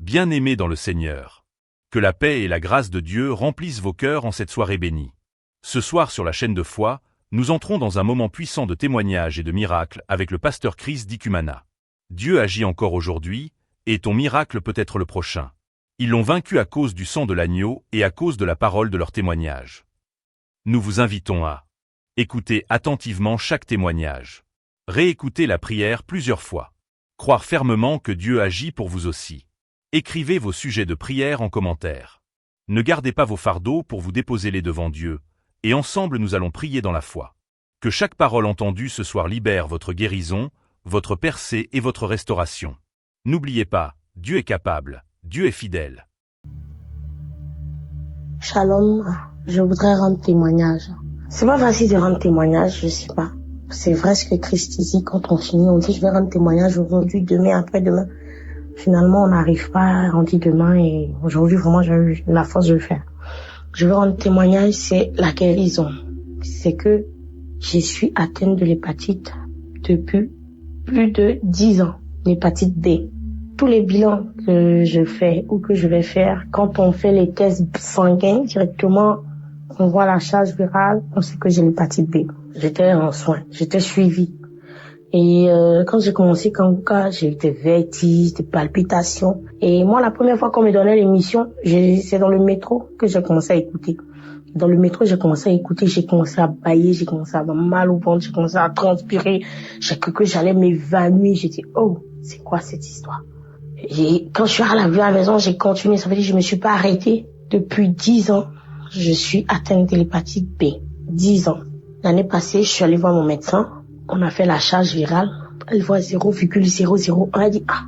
Bien-aimés dans le Seigneur. Que la paix et la grâce de Dieu remplissent vos cœurs en cette soirée bénie. Ce soir sur la chaîne de foi, nous entrons dans un moment puissant de témoignages et de miracles avec le pasteur Chris d'Icumana. Dieu agit encore aujourd'hui, et ton miracle peut être le prochain. Ils l'ont vaincu à cause du sang de l'agneau et à cause de la parole de leur témoignage. Nous vous invitons à écouter attentivement chaque témoignage. Réécoutez la prière plusieurs fois. Croire fermement que Dieu agit pour vous aussi. Écrivez vos sujets de prière en commentaire. Ne gardez pas vos fardeaux pour vous déposer-les devant Dieu, et ensemble nous allons prier dans la foi. Que chaque parole entendue ce soir libère votre guérison, votre percée et votre restauration. N'oubliez pas, Dieu est capable, Dieu est fidèle. Shalom, je voudrais rendre témoignage. C'est pas facile de rendre témoignage, je sais pas. C'est vrai ce que Christ dit, quand on finit, on dit je vais rendre témoignage aujourd'hui, demain, après-demain. Finalement, on n'arrive pas, on dit demain, et aujourd'hui, vraiment, j'ai eu la force de le faire. Je veux rendre témoignage, c'est la guérison. C'est que je suis atteinte de l'hépatite depuis plus de 10 ans, l'hépatite B. Tous les bilans que je fais ou que je vais faire, quand on fait les tests sanguins, directement, on voit la charge virale, on sait que j'ai l'hépatite B. J'étais en soins, j'étais suivie. Et quand j'ai commencé Kanguka, j'ai eu des vertiges, des palpitations. Et moi, la première fois qu'on me donnait l'émission, c'est dans le métro que j'ai commencé à écouter. Dans le métro, j'ai commencé à écouter, j'ai commencé à bâiller, j'ai commencé à avoir mal au ventre, j'ai commencé à transpirer. J'ai cru que j'allais m'évanouir. J'ai dit, oh, c'est quoi cette histoire? Et quand je suis arrivée à la maison, j'ai continué. Ça veut dire que je me suis pas arrêtée. Depuis 10 ans, je suis atteinte de l'hépatite B. 10 ans. L'année passée, je suis allée voir mon médecin. On a fait la charge virale. Elle voit 0,001. Elle dit, ah,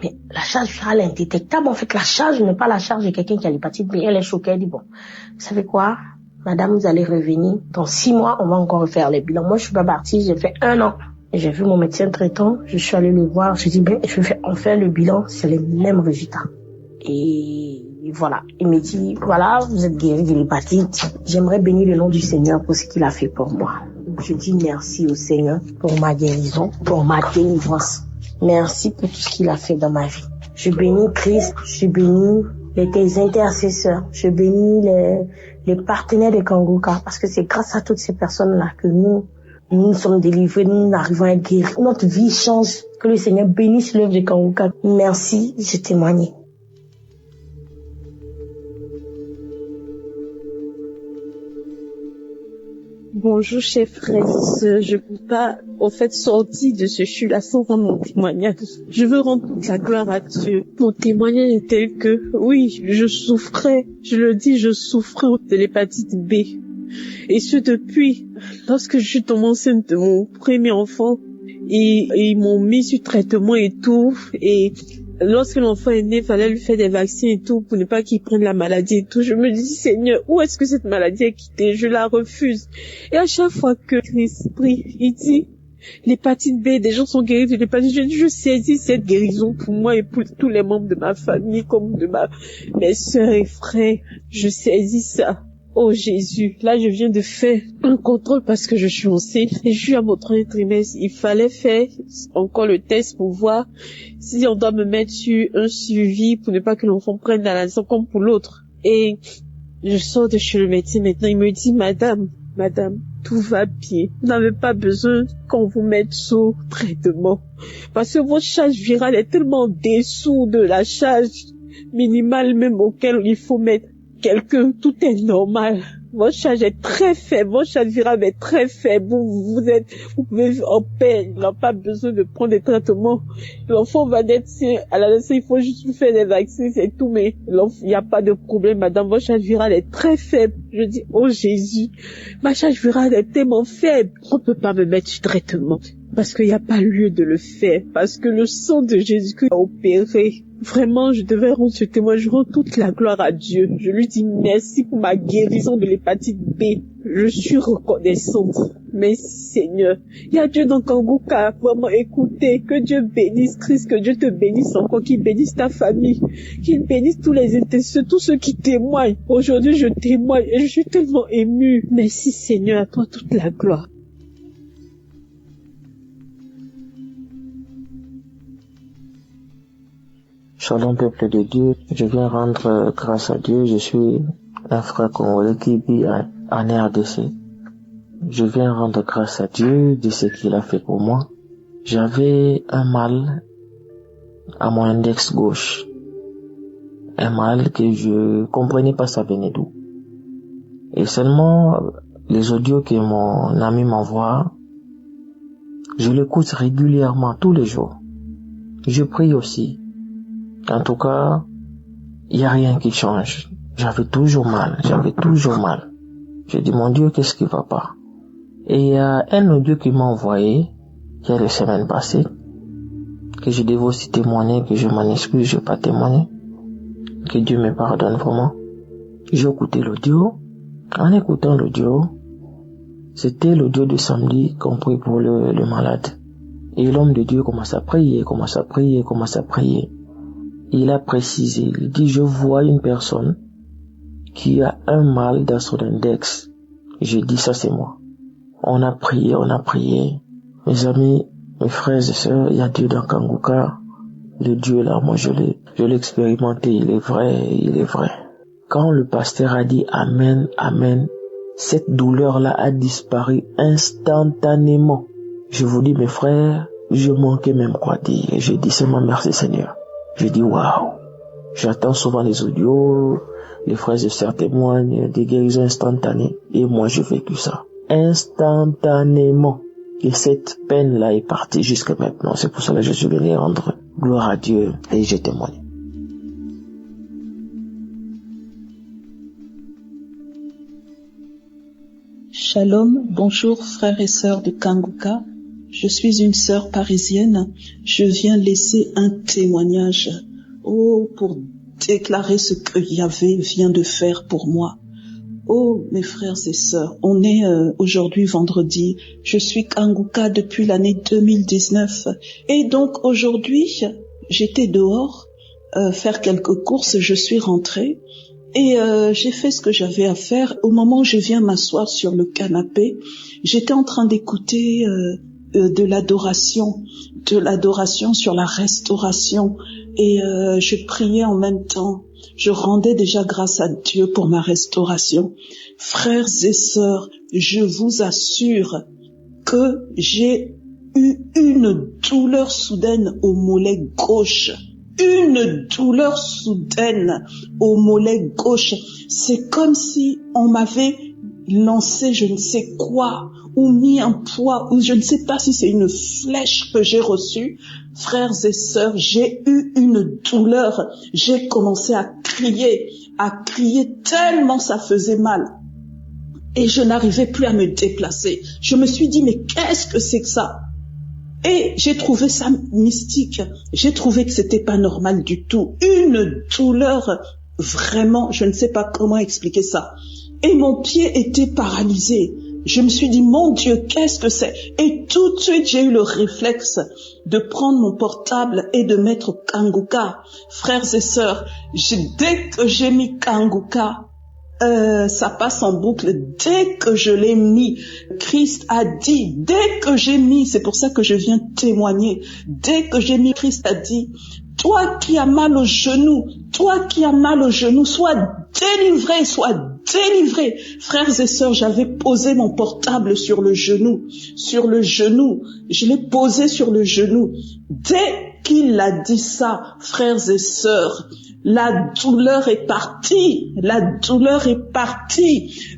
mais la charge virale est indétectable. En fait, la charge n'est pas la charge de quelqu'un qui a l'hépatite B. Elle est choquée. Elle dit, bon, vous savez quoi, madame, vous allez revenir. Dans 6 mois, on va encore refaire les bilans. Moi, je suis pas partie. J'ai fait 1 an. J'ai vu mon médecin traitant. Je suis allée le voir. J'ai dit, ben, on fait le bilan. C'est les mêmes résultats. Et voilà. Il me dit, voilà, vous êtes guéri de l'hépatite. J'aimerais bénir le nom du Seigneur pour ce qu'il a fait pour moi. Je dis merci au Seigneur pour ma guérison, pour ma délivrance. Merci pour tout ce qu'il a fait dans ma vie. Je bénis Christ, je bénis tes intercesseurs, je bénis les partenaires de Kanguka, parce que c'est grâce à toutes ces personnes-là que nous sommes délivrés, nous arrivons à guérir. Notre vie change. Que le Seigneur bénisse l'œuvre de Kanguka. Merci, j'ai témoigné. Bonjour, chers frères et sœurs. Je ne peux pas, sortir de ce chute-là sans rendre mon témoignage. Je veux rendre toute la gloire à Dieu. Mon témoignage est tel que, oui, je souffrais de l'hépatite B. Et ce depuis, lorsque je suis tombée enceinte de mon premier enfant, et ils m'ont mis sur traitement et tout, et lorsque l'enfant est né, il fallait lui faire des vaccins et tout pour ne pas qu'il prenne la maladie et tout. Je me dis, Seigneur, où est-ce que cette maladie est quittée? Je la refuse. Et à chaque fois que Christ prie, il dit, l'hépatite B, des gens sont guéris de l'hépatite. Je saisis cette guérison pour moi et pour tous les membres de ma famille, comme de mes sœurs et frères. Je saisis ça. Oh Jésus, là je viens de faire un contrôle parce que je suis enceinte et je suis à mon 3e trimestre. Il fallait faire encore le test pour voir si on doit me mettre sur un suivi pour ne pas que l'enfant prenne la naissance comme pour l'autre. Et je sors de chez le médecin maintenant, il me dit, madame, tout va bien. Vous n'avez pas besoin qu'on vous mette sous traitement. Parce que votre charge virale est tellement dessous de la charge minimale même auquel il faut mettre quelqu'un, tout est normal. Votre charge est très faible, votre charge virale est très faible. Vous pouvez en paix, il n'a pas besoin de prendre des traitements. L'enfant va naître, à la naissance, il faut juste lui faire des vaccins, c'est tout, mais il n'y a pas de problème, madame, votre charge virale est très faible. Je dis, oh Jésus, ma charge virale est tellement faible, on peut pas me mettre du traitement. Parce qu'il n'y a pas lieu de le faire, parce que le sang de Jésus-Christ a opéré. Vraiment, je devais rendre ce témoignage, je rends toute la gloire à Dieu. Je lui dis merci pour ma guérison de l'hépatite B. Je suis reconnaissante. Merci Seigneur. Il y a Dieu dans Kanguka. Vraiment, écoutez, que Dieu bénisse Christ, que Dieu te bénisse encore, qu'il bénisse ta famille, qu'il bénisse tous les intercesseurs, tous ceux qui témoignent. Aujourd'hui, je témoigne et je suis tellement émue. Merci Seigneur, à toi toute la gloire. Shalom peuple de Dieu, je viens rendre grâce à Dieu. Je suis un frère congolais qui vit en RDC. Je viens rendre grâce à Dieu de ce qu'il a fait pour moi. J'avais un mal à mon index gauche. Un mal que je comprenais pas ça venait d'où. Et seulement les audios que mon ami m'envoie, je l'écoute régulièrement tous les jours. Je prie aussi. En tout cas, il n'y a rien qui change. J'avais toujours mal. Je dis, mon Dieu, qu'est-ce qui va pas? Et il y a un audio qui m'a envoyé, il y a les semaines passées, que je devais aussi témoigner, que je m'en excuse, je n'ai pas témoigné. Que Dieu me pardonne vraiment. J'ai écouté l'audio. En écoutant l'audio, c'était l'audio de samedi qu'on prie pour le malade. Et l'homme de Dieu commence à prier. Il a précisé, il dit, je vois une personne qui a un mal dans son index. J'ai dit, ça c'est moi. On a prié. Mes amis, mes frères et sœurs, il y a Dieu dans Kanguka. Le Dieu là, moi je l'ai expérimenté, il est vrai. Quand le pasteur a dit Amen, Amen, cette douleur-là a disparu instantanément. Je vous dis mes frères, je manquais même quoi dire. J'ai dit seulement merci Seigneur. J'ai dit waouh. J'attends souvent les audios, les frères et sœurs témoignent des guérisons instantanées. Et moi j'ai vécu ça. Instantanément. Et cette peine-là est partie jusqu'à maintenant. C'est pour cela que je suis venu rendre gloire à Dieu et je témoigne. Shalom, bonjour frères et sœurs de Kanguka. Je suis une sœur parisienne. Je viens laisser un témoignage. Pour déclarer ce que Yahvé vient de faire pour moi. Mes frères et sœurs, on est aujourd'hui vendredi. Je suis Kanguka depuis l'année 2019. Et donc aujourd'hui, j'étais dehors faire quelques courses. Je suis rentrée. Et j'ai fait ce que j'avais à faire. Au moment où je viens m'asseoir sur le canapé, j'étais en train d'écouter de l'adoration sur la restauration. Et je priais en même temps. Je rendais déjà grâce à Dieu pour ma restauration. Frères et sœurs, je vous assure que j'ai eu une douleur soudaine au mollet gauche. Une douleur soudaine au mollet gauche. C'est comme si on m'avait lancé je ne sais quoi, ou mis un poids, ou je ne sais pas si c'est une flèche que j'ai reçue. Frères et sœurs, j'ai eu une douleur. J'ai commencé à crier tellement ça faisait mal. Et je n'arrivais plus à me déplacer. Je me suis dit, mais qu'est-ce que c'est que ça? Et j'ai trouvé ça mystique. J'ai trouvé que c'était pas normal du tout. Une douleur, vraiment, je ne sais pas comment expliquer ça. Et mon pied était paralysé. Je me suis dit, mon Dieu, qu'est-ce que c'est? Et tout de suite, j'ai eu le réflexe de prendre mon portable et de mettre Kanguka. Frères et sœurs, dès que j'ai mis Kanguka, ça passe en boucle. Dès que je l'ai mis, Christ a dit, dès que j'ai mis, c'est pour ça que je viens témoigner, dès que j'ai mis, Christ a dit, toi qui as mal au genou, sois délivré, Frères et sœurs, j'avais posé mon portable sur le genou, je l'ai posé sur le genou. Dès qu'il a dit ça, frères et sœurs, la douleur est partie.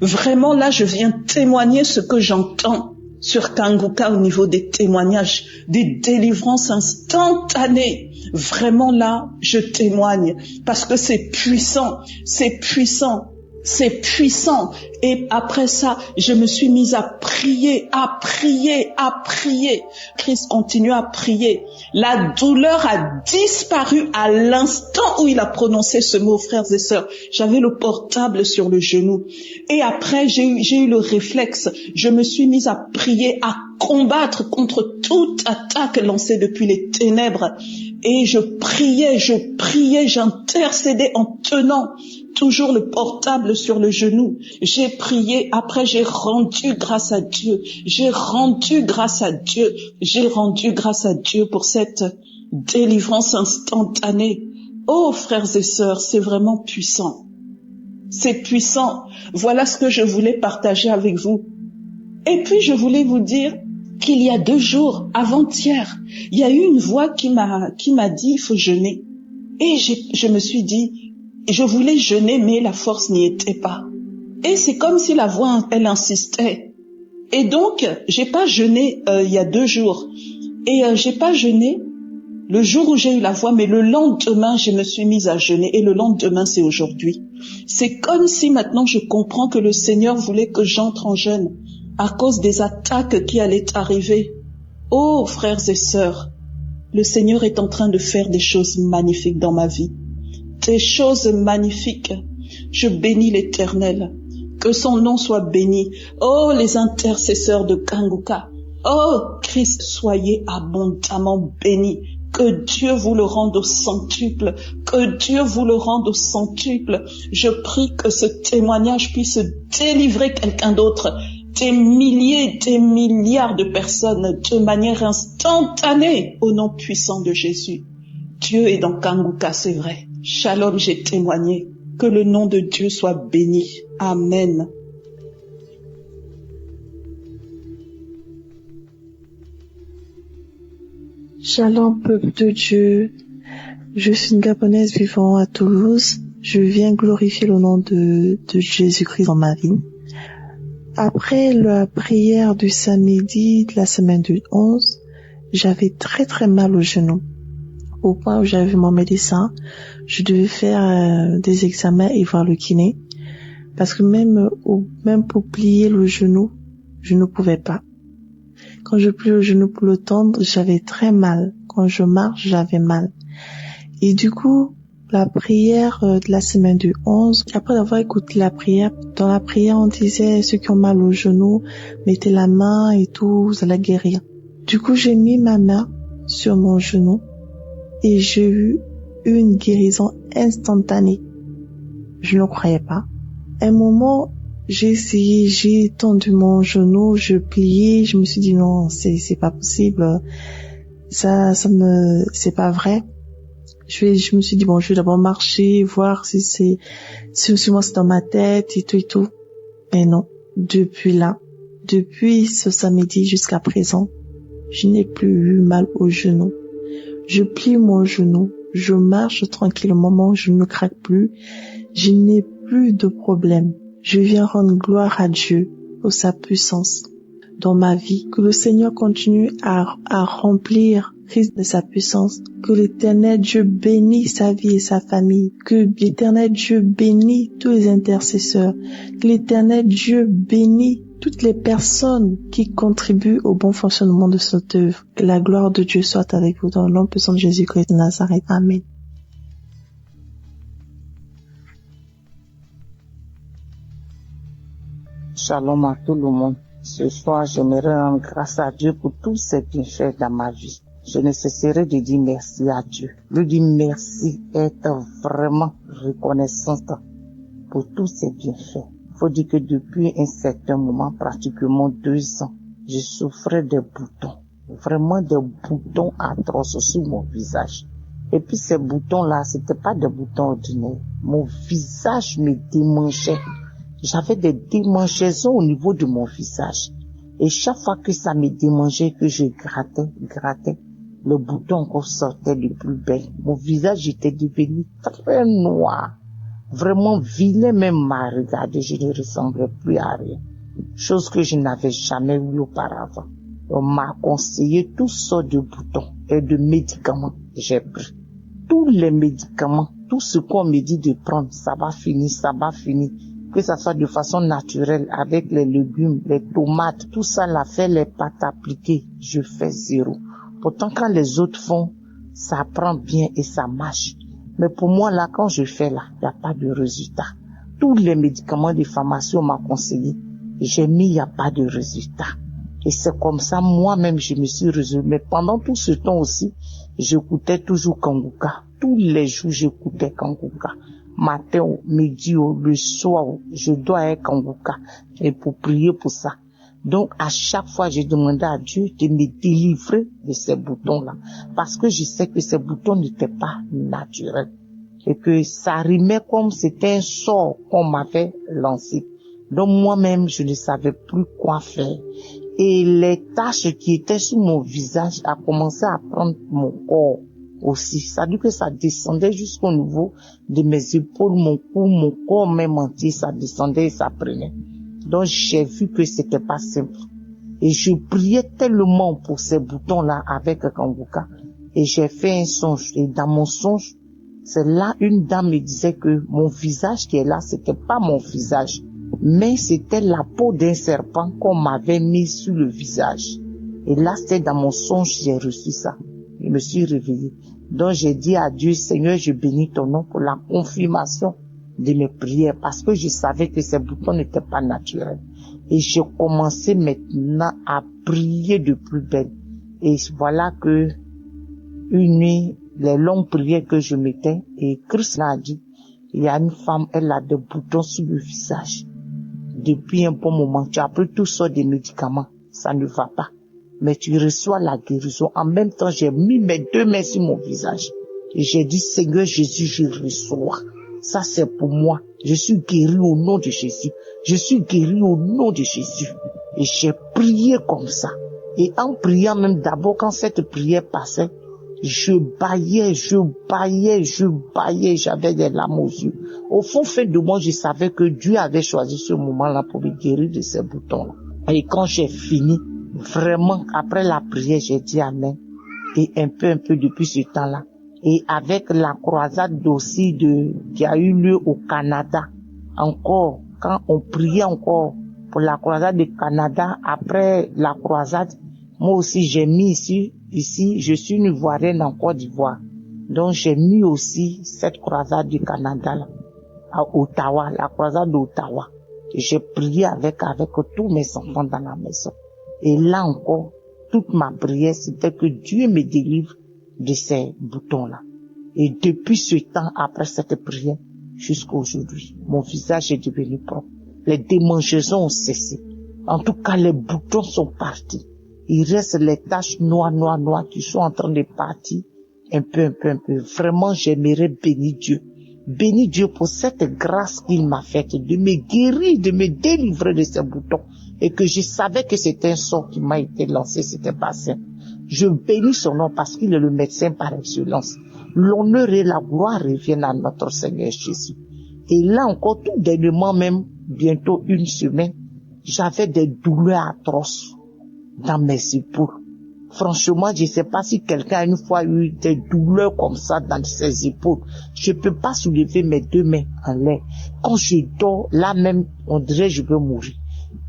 Vraiment, là, je viens témoigner ce que j'entends sur Kanguka au niveau des témoignages, des délivrances instantanées. Vraiment, là, je témoigne parce que c'est puissant. Et après ça, je me suis mise à prier. Christ continue à prier. La douleur a disparu à l'instant où il a prononcé ce mot, frères et sœurs. J'avais le portable sur le genou. Et après, j'ai eu le réflexe. Je me suis mise à prier, à combattre contre toute attaque lancée depuis les ténèbres. Et je priais, j'intercédais en tenant toujours le portable sur le genou. J'ai prié, après j'ai rendu grâce à Dieu. J'ai rendu grâce à Dieu pour cette délivrance instantanée. Oh, frères et sœurs, c'est vraiment puissant. C'est puissant. Voilà ce que je voulais partager avec vous. Et puis, je voulais vous dire qu'il y a 2 jours, avant-hier, il y a eu une voix qui m'a dit, il faut jeûner. Et je me suis dit, je voulais jeûner, mais la force n'y était pas. Et c'est comme si la voix, elle insistait. Et donc, j'ai pas jeûné il y a 2 jours. Et j'ai pas jeûné le jour où j'ai eu la voix, mais le lendemain, je me suis mise à jeûner. Et le lendemain, c'est aujourd'hui. C'est comme si maintenant je comprends que le Seigneur voulait que j'entre en jeûne à cause des attaques qui allaient arriver. Oh, frères et sœurs, le Seigneur est en train de faire des choses magnifiques dans ma vie. Des choses magnifiques. Je bénis l'Éternel. Que son nom soit béni. Oh, les intercesseurs de Kanguka. Oh, Christ, soyez abondamment bénis. Que Dieu vous le rende au centuple. Que Dieu vous le rende au centuple. Je prie que ce témoignage puisse délivrer quelqu'un d'autre. Des milliers, des milliards de personnes de manière instantanée au nom puissant de Jésus. Dieu est dans Kanguka, c'est vrai. Shalom, j'ai témoigné. Que le nom de Dieu soit béni. Amen. Shalom, peuple de Dieu. Je suis une Gabonaise vivant à Toulouse. Je viens glorifier le nom de Jésus-Christ dans ma vie. Après la prière du samedi de la semaine du 11, j'avais très très mal au genou. Au point où j'avais vu mon médecin, je devais faire des examens et voir le kiné. Parce que même pour plier le genou, je ne pouvais pas. Quand je plie le genou pour le tendre, j'avais très mal. Quand je marche, j'avais mal. Et du coup, la prière de la semaine du 11, après avoir écouté la prière, dans la prière, on disait ceux qui ont mal au genou, mettez la main et tout, vous allez guérir. Du coup, j'ai mis ma main sur mon genou et j'ai eu une guérison instantanée. Je ne croyais pas. À un moment, j'ai essayé, j'ai tendu mon genou, je pliais, je me suis dit non, c'est pas possible. C'est pas vrai. Je me suis dit bon, je vais d'abord marcher, voir si moi c'est dans ma tête et tout. Mais non. Depuis ce samedi jusqu'à présent, je n'ai plus eu mal au genou. Je plie mon genou, je marche tranquillement, je ne craque plus, je n'ai plus de problème. Je viens rendre gloire à Dieu pour sa puissance dans ma vie. Que le Seigneur continue à remplir Christ de sa puissance. Que l'Éternel Dieu bénisse sa vie et sa famille. Que l'Éternel Dieu bénisse tous les intercesseurs. Que l'Éternel Dieu bénisse toutes les personnes qui contribuent au bon fonctionnement de cette œuvre. Que la gloire de Dieu soit avec vous dans le nom puissant de Jésus-Christ de Nazareth. Amen. Shalom à tout le monde. Ce soir, j'aimerais rendre grâce à Dieu pour tous ses bienfaits dans ma vie. Je ne cesserai de dire merci à Dieu. Lui dire merci, être vraiment reconnaissante pour tous ses bienfaits. Il faut dire que depuis un certain moment, pratiquement 2 ans, je souffrais de boutons. Vraiment des boutons atroces sur mon visage. Et puis ces boutons-là, c'était pas des boutons ordinaires. Mon visage me démangeait. J'avais des démangeaisons au niveau de mon visage. Et chaque fois que ça me démangeait, que je grattais, le bouton encore sortait de plus belle. Mon visage était devenu très noir. Vraiment vilain même à regarder. Je ne ressemblais plus à rien. Chose que je n'avais jamais vue auparavant. On m'a conseillé toutes sortes de boutons et de médicaments. J'ai pris tous les médicaments, tout ce qu'on me dit de prendre, ça va finir. Que ça soit de façon naturelle, avec les légumes, les tomates, tout ça là, fait les pâtes appliquées, je fais 0. Pourtant, quand les autres font, ça prend bien et ça marche. Mais pour moi là, quand je fais là, il n'y a pas de résultat. Tous les médicaments des pharmacies, on m'a conseillé. J'ai mis, il n'y a pas de résultat. Et c'est comme ça, moi-même, je me suis résolue. Mais pendant tout ce temps aussi, j'écoutais toujours Kanguka. Tous les jours, j'écoutais Kanguka. Matin, midi, le soir, je dois être Kanguka. Et pour prier pour ça. Donc, à chaque fois, j'ai demandé à Dieu de me délivrer de ces boutons-là. Parce que je sais que ces boutons n'étaient pas naturels. et que ça rimait comme c'était un sort qu'on m'avait lancé. Donc moi-même, je ne savais plus quoi faire. Et les taches qui étaient sur mon visage a commencé à prendre mon corps aussi. Ça veut dire que ça descendait jusqu'au niveau de mes épaules, mon cou, mon corps même entier, ça descendait et ça prenait. Donc j'ai vu que c'était pas simple. Et je priais tellement pour ces boutons-là avec Kanguka. Et j'ai fait un songe. Et dans mon songe, c'est là une dame me disait que mon visage qui est là, c'était pas mon visage, mais c'était la peau d'un serpent qu'on m'avait mis sur le visage. Et là, c'était dans mon songe, j'ai reçu ça. Je me suis réveillée. Donc j'ai dit à Dieu, Seigneur, je bénis ton nom pour la confirmation de mes prières, parce que je savais que ces boutons n'étaient pas naturels. Et j'ai commencé maintenant à prier de plus belle. Et voilà que une nuit, les longues prières que je mettais, et Christ a dit, il y a une femme, elle a des boutons sur le visage. Depuis un bon moment, tu as pris toutes sortes de médicaments, ça ne va pas. Mais tu reçois la guérison. En même temps, j'ai mis mes deux mains sur mon visage. Et j'ai dit, Seigneur Jésus, je reçois. Ça, c'est pour moi. Je suis guéri au nom de Jésus. Je suis guéri au nom de Jésus. Et j'ai prié comme ça. Et en priant même d'abord, quand cette prière passait, je bâillais, j'avais des larmes aux yeux. Au fond de moi, je savais que Dieu avait choisi ce moment-là pour me guérir de ces boutons-là. Et quand j'ai fini, vraiment, après la prière, j'ai dit Amen. Et un peu depuis ce temps-là. Et avec la croisade aussi qui a eu lieu au Canada, encore, quand on priait encore pour la croisade du Canada, après la croisade, moi aussi j'ai mis ici, je suis une Ivoirienne en Côte d'Ivoire. Donc j'ai mis aussi cette croisade du Canada là, à Ottawa, la croisade d'Ottawa. Et j'ai prié avec tous mes enfants dans la maison. Et là encore, toute ma prière, c'était que Dieu me délivre de ces boutons-là. Et depuis ce temps, après cette prière, jusqu'à aujourd'hui, mon visage est devenu propre. Les démangeaisons ont cessé. En tout cas, les boutons sont partis. Il reste les taches noires qui sont en train de partir un peu. Vraiment, j'aimerais bénir Dieu. Bénis Dieu pour cette grâce qu'il m'a faite de me guérir, de me délivrer de ces boutons. Et que je savais que c'était un sort qui m'a été lancé, c'était pas simple. Je bénis son nom parce qu'il est le médecin par excellence. L'honneur et la gloire reviennent à notre Seigneur Jésus. Et là encore, tout dernièrement même, bientôt une semaine, j'avais des douleurs atroces dans mes épaules. Franchement, je ne sais pas si quelqu'un a une fois eu des douleurs comme ça dans ses épaules. Je ne peux pas soulever mes deux mains en l'air. Quand je dors, là même, on dirait que je veux mourir.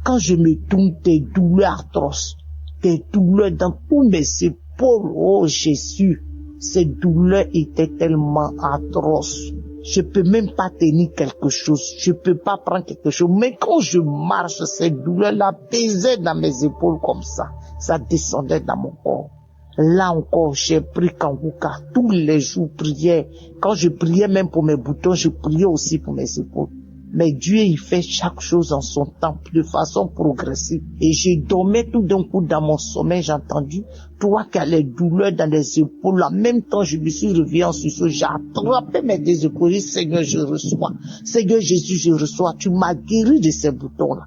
Quand je me tourne, des douleurs atroces, des douleurs dans tous mes épaules. Oh Jésus, ces douleurs étaient tellement atroces. Je peux même pas tenir quelque chose. Je peux pas prendre quelque chose. Mais quand je marche, ces douleurs-là pesaient dans mes épaules comme ça. Ça descendait dans mon corps. Là encore, j'ai pris Kanguka. Tous les jours, priais. Quand je priais même pour mes boutons, je priais aussi pour mes épaules. Mais Dieu, il fait chaque chose en son temps, de façon progressive. Et je dormais tout d'un coup dans mon sommeil, j'ai entendu, toi qui as les douleurs dans les épaules, en même temps, je me suis réveillé en sursaut, j'ai attrapé mes deux épaules, j'ai dit, Seigneur, je reçois. Seigneur Jésus, je reçois. Tu m'as guéri de ces boutons-là.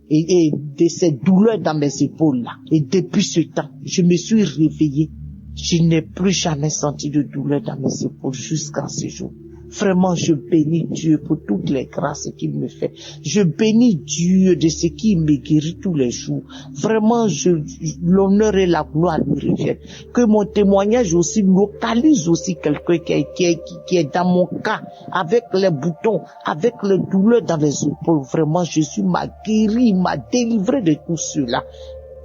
Et de ces douleurs dans mes épaules-là. Et depuis ce temps, je me suis réveillé. Je n'ai plus jamais senti de douleur dans mes épaules jusqu'à ce jour. Vraiment, je bénis Dieu pour toutes les grâces qu'il me fait. Je bénis Dieu de ce qui me guérit tous les jours. Vraiment, l'honneur et la gloire lui reviennent. Que mon témoignage aussi localise aussi quelqu'un qui est dans mon cas, avec les boutons, avec les douleurs dans les épaules. Vraiment, Jésus m'a guéri, m'a délivré de tout cela.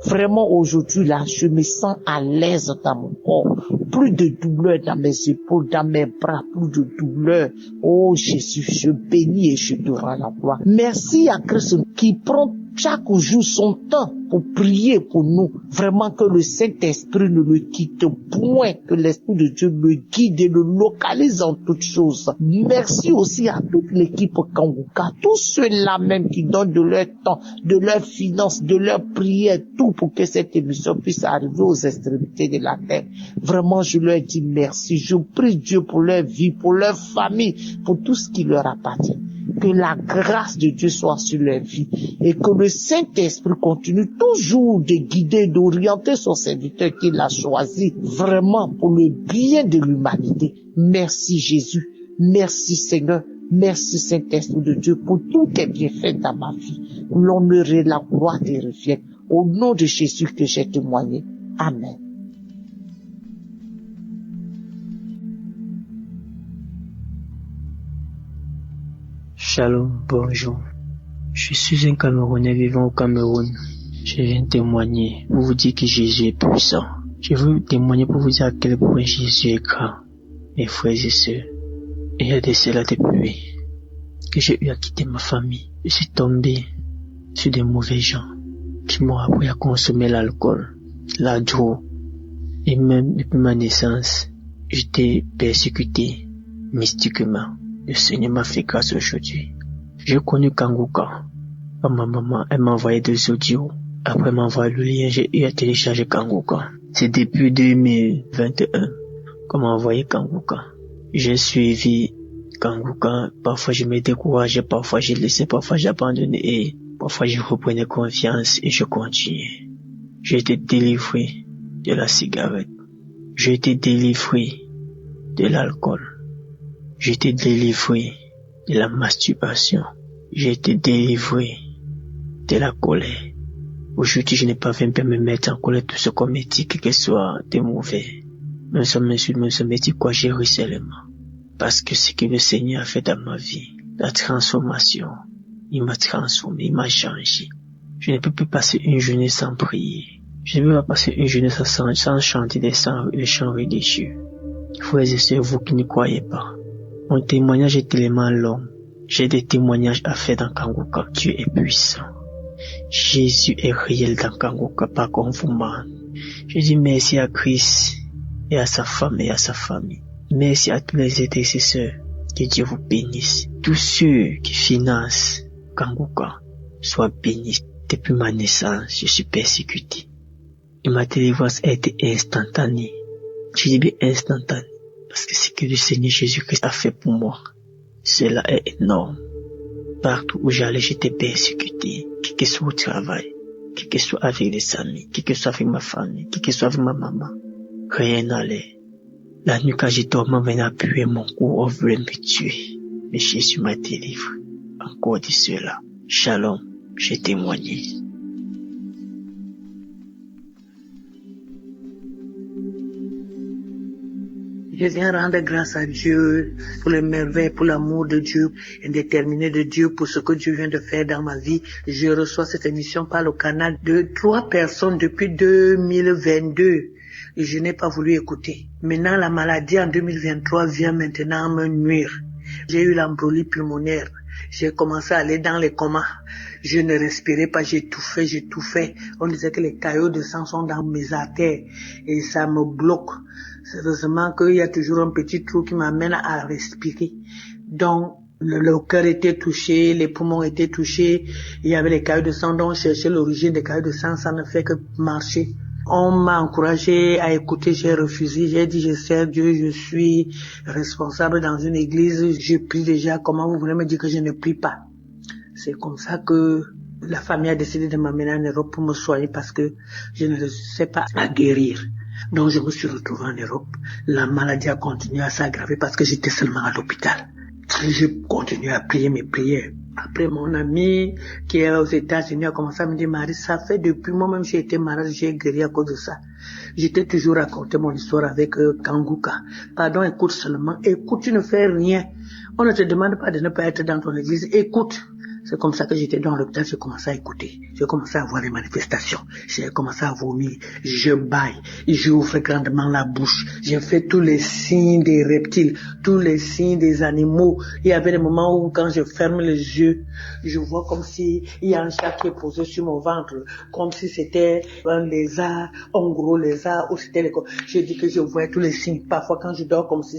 Vraiment, aujourd'hui, là, je me sens à l'aise dans mon corps. Plus de douleur dans mes épaules, dans mes bras, plus de douleur. Oh, Jésus, je bénis et je te rends la gloire. Merci à Christ qui prend chaque jour son temps pour prier pour nous. Vraiment que le Saint-Esprit ne le quitte point, que l'Esprit de Dieu le guide et le localise en toutes choses. Merci aussi à toute l'équipe Kanguka, tous ceux-là même qui donnent de leur temps, de leurs finances, de leurs prières, tout pour que cette émission puisse arriver aux extrémités de la terre. Vraiment, je leur dis merci. Je prie Dieu pour leur vie, pour leur famille, pour tout ce qui leur appartient. Que la grâce de Dieu soit sur leur vie et que le Saint-Esprit continue toujours de guider, d'orienter son serviteur qu'il a choisi vraiment pour le bien de l'humanité. Merci Jésus, merci Seigneur, merci Saint-Esprit de Dieu pour tout tes bienfaits dans ma vie. L'honneur et la gloire te reviennent. Au nom de Jésus que j'ai témoigné. Amen. Shalom, bonjour. Je suis un Camerounais vivant au Cameroun. Je viens témoigner pour vous dire que Jésus est puissant. Je veux témoigner pour vous dire à quel point Jésus est grand. Mes frères et sœurs, il y a de cela depuis que j'ai eu à quitter ma famille. Je suis tombé sur des mauvais gens qui m'ont appris à consommer l'alcool, la drogue. Et même depuis ma naissance, j'étais persécuté mystiquement. Le Seigneur m'a fait grâce aujourd'hui. J'ai connu Kanguka. Ma maman, elle m'a envoyé des audios. Après m'envoyer le lien, j'ai eu à télécharger Kanguka. C'est depuis 2021 qu'on m'a envoyé Kanguka. J'ai suivi Kanguka. Parfois je me décourageais, parfois j'ai laissé, parfois j'ai abandonné et parfois je reprenais confiance et je continuais. J'ai été délivré de la cigarette. J'ai été délivré de l'alcool. J'ai été délivré de la masturbation. J'ai été délivré de la colère. Aujourd'hui, je n'ai pas fait me mettre en colère tout ce qu'on me dit, que ce soit de mauvais. Même ça m'insulte, même ça me dit quoi, j'ai ri seulement. Parce que ce que le Seigneur a fait dans ma vie, la transformation, il m'a transformé, il m'a changé. Je ne peux plus passer une journée sans prier. Je ne peux pas passer une journée sans chanter des chants religieux. Frères et sœurs, vous qui ne croyez pas, mon témoignage est tellement long. J'ai des témoignages à faire dans Kanguka. Dieu est puissant. Jésus est réel dans Kanguka, pas qu'on vous ment. Je dis merci à Christ et à sa femme et à sa famille. Merci à tous les intercesseurs. Que Dieu vous bénisse. Tous ceux qui financent Kanguka soient bénis. Depuis ma naissance, je suis persécuté. Et ma délivrance a été instantanée. Je dis bien instantanée. Parce que ce que le Seigneur Jésus-Christ a fait pour moi, cela est énorme. Partout où j'allais, j'étais persécuté. Qui que soit au travail, qui que soit avec les amis, qui que soit avec ma famille, qui que soit avec ma maman. Rien n'allait. La nuit quand j'ai dormi, on venait appuyer mon cou, on voulait me tuer. Mais Jésus m'a délivré. Encore de cela. Shalom, j'ai témoigné. Je viens rendre grâce à Dieu pour les merveilles, pour l'amour de Dieu, indéterminé de Dieu, pour ce que Dieu vient de faire dans ma vie. Je reçois cette émission par le canal de 3 personnes depuis 2022. Et je n'ai pas voulu écouter. Maintenant, la maladie en 2023 vient maintenant me nuire. J'ai eu l'embolie pulmonaire. J'ai commencé à aller dans les comas. Je ne respirais pas, j'étouffais. On disait que les caillots de sang sont dans mes artères et ça me bloque. Sérieusement qu'il y a toujours un petit trou qui m'amène à respirer. Donc, le cœur était touché, les poumons étaient touchés, il y avait les caillots de sang, donc chercher l'origine des caillots de sang, ça ne fait que marcher. On m'a encouragé à écouter, j'ai refusé, j'ai dit je sers Dieu, je suis responsable dans une église, je prie déjà, comment vous voulez me dire que je ne prie pas? C'est comme ça que la famille a décidé de m'amener en Europe pour me soigner parce que je ne sais pas à guérir. Donc je me suis retrouvé en Europe. La maladie a continué à s'aggraver parce que j'étais seulement à l'hôpital. Je continue à prier mes prières. Après, mon ami qui est aux États-Unis a commencé à me dire, Marie, ça fait depuis moi-même j'ai été malade, j'ai guéri à cause de ça. J'étais toujours raconté mon histoire avec Kanguka. Pardon, écoute seulement. Écoute, tu ne fais rien. On ne te demande pas de ne pas être dans ton église. Écoute. C'est comme ça que j'étais dans l'hôpital, j'ai commencé à écouter. J'ai commencé à voir les manifestations. J'ai commencé à vomir. Je baille. J'ouvre grandement la bouche. J'ai fait tous les signes des reptiles, tous les signes des animaux. Il y avait des moments où quand je ferme les yeux, je vois comme si il y a un chat qui est posé sur mon ventre, comme si c'était un lézard, un gros lézard, ou c'était je dis que je vois tous les signes. Parfois quand je dors comme si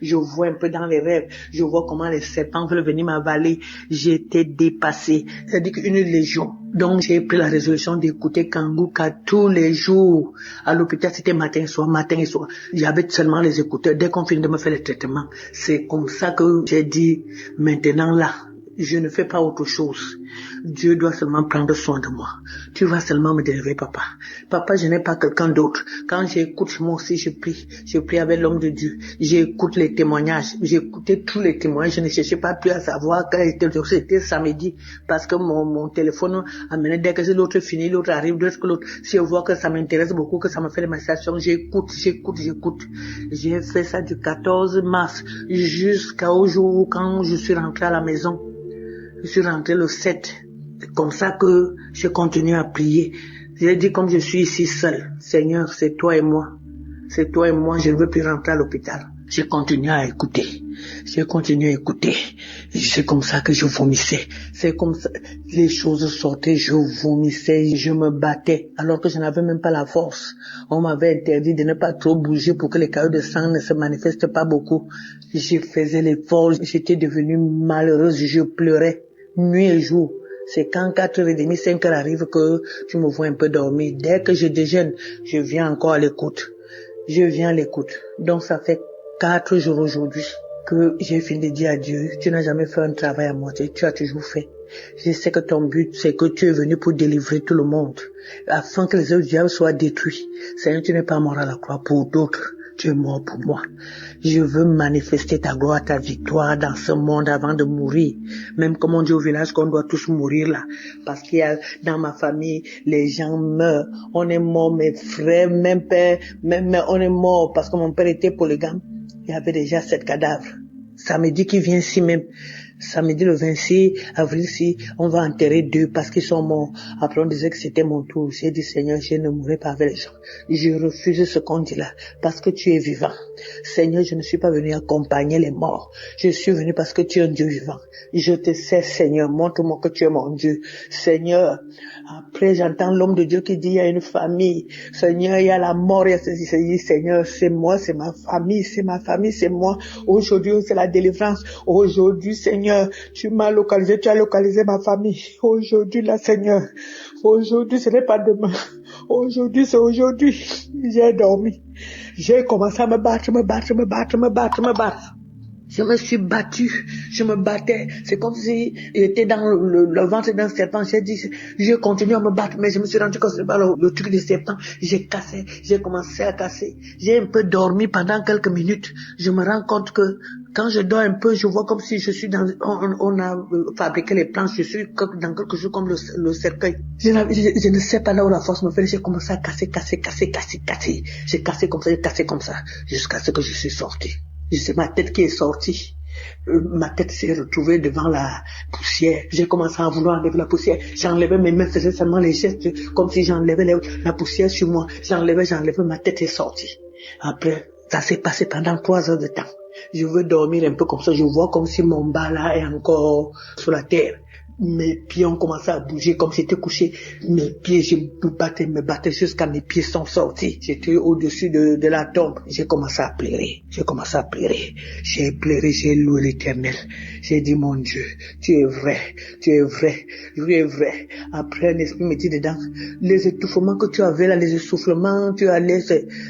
je vois un peu dans les rêves, je vois comment les serpents veulent venir m'avaler. J'étais dépassé. C'est-à-dire qu'une légion. Donc j'ai pris la résolution d'écouter Kanguka tous les jours. À l'hôpital, c'était matin et soir, matin et soir. J'avais seulement les écouteurs. Dès qu'on finit de me faire les traitements, c'est comme ça que j'ai dit, maintenant là, je ne fais pas autre chose. Dieu doit seulement prendre soin de moi. Tu vas seulement me délivrer, papa. Papa, je n'ai pas quelqu'un d'autre. Quand j'écoute, moi aussi, je prie. Je prie avec l'homme de Dieu. J'écoute les témoignages. J'écoutais tous les témoignages. Je ne cherchais pas plus à savoir quel était. C'était samedi. Parce que mon téléphone amenait dès que l'autre finit, l'autre arrive, dès que l'autre. Si je vois que ça m'intéresse beaucoup, que ça me fait les manifestations, j'écoute. J'ai fait ça du 14 mars jusqu'au jour où quand je suis rentré à la maison. Je suis rentré le 7. C'est comme ça que je continue à prier. J'ai dit comme je suis ici seul, Seigneur, c'est toi et moi. C'est toi et moi, je ne veux plus rentrer à l'hôpital. J'ai continué à écouter. C'est comme ça que je vomissais. C'est comme ça, les choses sortaient, je vomissais, je me battais, alors que je n'avais même pas la force. On m'avait interdit de ne pas trop bouger pour que les caillots de sang ne se manifestent pas beaucoup. Je faisais l'effort, j'étais devenue malheureuse, je pleurais nuit et jour. C'est quand 4h30, 5h arrive que tu me vois un peu dormir. Dès que je déjeune, je viens encore à l'écoute. Donc ça fait 4 jours aujourd'hui que j'ai fini de dire à Dieu, tu n'as jamais fait un travail à moitié, tu as toujours fait. Je sais que ton but, c'est que tu es venu pour délivrer tout le monde, afin que les œuvres du diable soient détruits. Seigneur, tu n'es pas mort à la croix pour d'autres. Tu es mort pour moi. Je veux manifester ta gloire, ta victoire dans ce monde avant de mourir. Même comme on dit au village qu'on doit tous mourir là. Parce qu'il y a, dans ma famille, les gens meurent. On est mort, mes frères, même père, même on est mort parce que mon père était polygame. Il y avait déjà 7 cadavres. Samedi qui vient ici même. Samedi le 26 avril, si on va enterrer 2 parce qu'ils sont morts. Après on disait que c'était mon tour. J'ai dit Seigneur, je ne mourrai pas avec les gens. Je refuse ce qu'on dit là parce que tu es vivant. Seigneur, je ne suis pas venu accompagner les morts. Je suis venu parce que tu es un Dieu vivant. Je te sais, Seigneur, montre-moi que tu es mon Dieu. Seigneur, après j'entends l'homme de Dieu qui dit il y a une famille. Seigneur, il y a la mort, il y a ceci. Seigneur, c'est moi, c'est ma famille, c'est moi. Aujourd'hui, c'est la délivrance. Aujourd'hui, Seigneur, tu m'as localisé, tu as localisé ma famille. Aujourd'hui, là, Seigneur. Aujourd'hui, ce n'est pas demain. Aujourd'hui, c'est aujourd'hui. J'ai dormi. J'ai commencé à me battre. Je me suis battu, je me battais. C'est comme si j'étais dans le ventre d'un serpent. J'ai continué à me battre, mais je me suis rendu compte que c'est pas le truc du serpent. J'ai commencé à casser. J'ai un peu dormi pendant quelques minutes. Je me rends compte que quand je dors un peu, je vois comme si je suis on a fabriqué les planches, je suis dans quelque chose comme le cercueil. Je ne sais pas là où la force me fait. J'ai commencé à casser. J'ai cassé comme ça, jusqu'à ce que je suis sorti. C'est ma tête qui est sortie. Ma tête s'est retrouvée devant la poussière. J'ai commencé à vouloir enlever la poussière. J'enlevais mes mains, faisais seulement les gestes comme si j'enlevais la poussière sur moi. J'enlevais, ma tête est sortie. Après, ça s'est passé pendant 3 heures de temps. Je veux dormir un peu comme ça. Je vois comme si mon bas là est encore sur la terre. Mes pieds ont commencé à bouger comme si j'étais couché. Mes pieds, je me battais jusqu'à mes pieds sont sortis. J'étais au-dessus de la tombe. J'ai commencé à pleurer. J'ai pleuré, j'ai loué l'Éternel. J'ai dit, mon Dieu, tu es vrai. Après, un esprit me dit dedans, les étouffements que tu avais là, les essoufflements,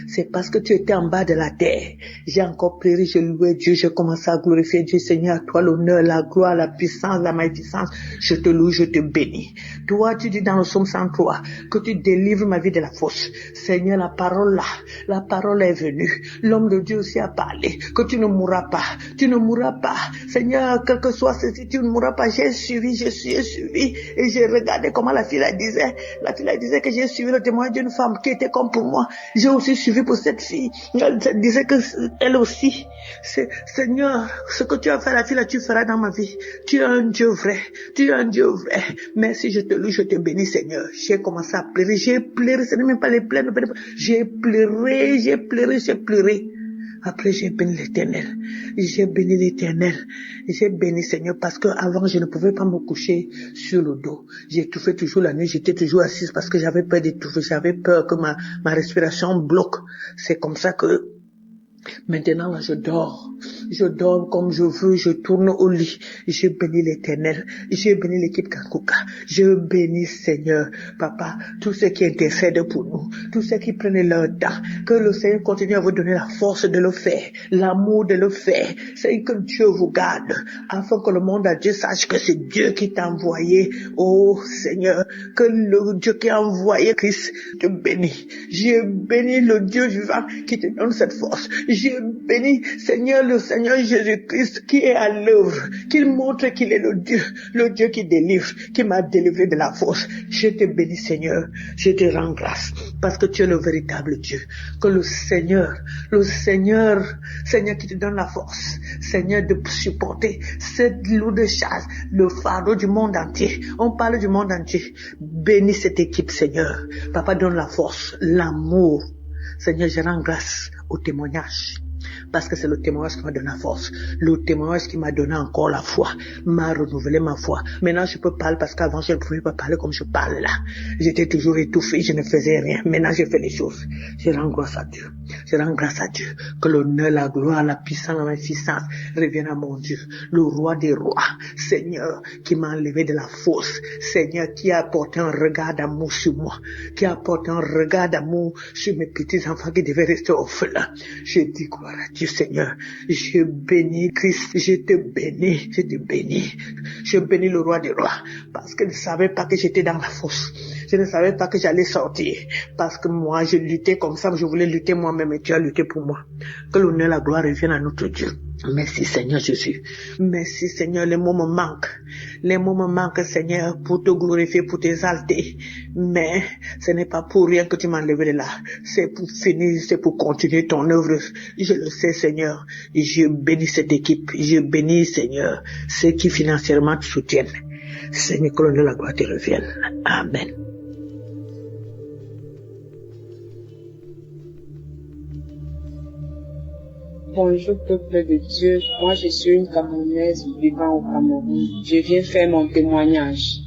c'est parce que tu étais en bas de la terre. J'ai encore pleuré, j'ai loué Dieu, j'ai commencé à glorifier Dieu. Seigneur, à toi l'honneur, la gloire, la puissance, la magnificence. Je te loue, je te bénis. Toi, tu dis dans le psaume 103 que tu délivres ma vie de la fosse. Seigneur, la parole est venue. L'homme de Dieu aussi a parlé que tu ne mourras pas. Seigneur, quel que soit ceci, tu ne mourras pas. J'ai suivi et j'ai regardé comment la fille disait. La fille disait que j'ai suivi le témoignage d'une femme qui était comme pour moi. J'ai aussi suivi pour cette fille. Elle disait que elle aussi. Seigneur, ce que tu as fait à la fille là, tu feras dans ma vie. Tu es un Dieu vrai. Tu Tu es un Dieu vrai. Merci, je te loue, je te bénis, Seigneur. J'ai commencé à pleurer. J'ai pleuré. Ce n'est même pas les pleurs. J'ai pleuré. Après, j'ai béni l'Éternel. J'ai béni, Seigneur, parce que avant je ne pouvais pas me coucher sur le dos. J'étouffais toujours la nuit. J'étais toujours assise parce que j'avais peur d'étouffer. J'avais peur que ma respiration bloque. C'est comme ça que maintenant, là, je dors comme je veux, je tourne au lit. Je bénis l'Éternel, je bénis l'équipe Kanguka, je bénis Seigneur, Papa, tous ceux qui intercèdent pour nous, tous ceux qui prennent leur temps, que le Seigneur continue à vous donner la force de le faire, l'amour de le faire. C'est que Dieu vous garde, afin que le monde entier sache que c'est Dieu qui t'a envoyé. Oh Seigneur, que le Dieu qui a envoyé Christ te bénit. Je bénis le Dieu vivant qui te donne cette force. Je bénis Seigneur, le Seigneur Jésus-Christ qui est à l'œuvre, qu'il montre qu'il est le Dieu qui délivre, qui m'a délivré de la force. Je te bénis Seigneur, je te rends grâce, parce que tu es le véritable Dieu. Que le Seigneur qui te donne la force, Seigneur, de supporter cette lourde charge, le fardeau du monde entier. On parle du monde entier. Bénis cette équipe Seigneur. Papa, donne la force, l'amour. Seigneur, je rends grâce au témoignage. Parce que c'est le témoignage qui m'a donné la force. Le témoignage qui m'a donné encore la foi. M'a renouvelé ma foi. Maintenant, je peux parler parce qu'avant, je ne pouvais pas parler comme je parle là. J'étais toujours étouffé, je ne faisais rien. Maintenant, je fais les choses. Je rends grâce à Dieu. Je rends grâce à Dieu. Que l'honneur, la gloire, la puissance, la magnificence reviennent à mon Dieu. Le roi des rois. Seigneur, qui m'a enlevé de la fosse. Seigneur, qui a apporté un regard d'amour sur moi. Qui a apporté un regard d'amour sur mes petits enfants qui devaient rester orphelins. Je dis gloire à Dieu Seigneur, je bénis Christ, je te bénis, je bénis le roi des rois, parce que je ne savais pas que j'étais dans la fosse, je ne savais pas que j'allais sortir, parce que moi je luttais comme ça, je voulais lutter moi-même et tu as lutté pour moi. Que l'honneur et la gloire reviennent à notre Dieu. Merci Seigneur Jésus, merci Seigneur, les mots me manquent Seigneur, pour te glorifier, pour t'exalter, mais ce n'est pas pour rien que tu m'as enlevé de là, c'est pour finir, c'est pour continuer ton œuvre, je le sais Seigneur, je bénis cette équipe, je bénis Seigneur, ceux qui financièrement te soutiennent, Seigneur, que l'honneur et la gloire te reviennent, Amen. Bonjour peuple de Dieu, moi je suis une Camerounaise vivant au Cameroun. Je viens faire mon témoignage.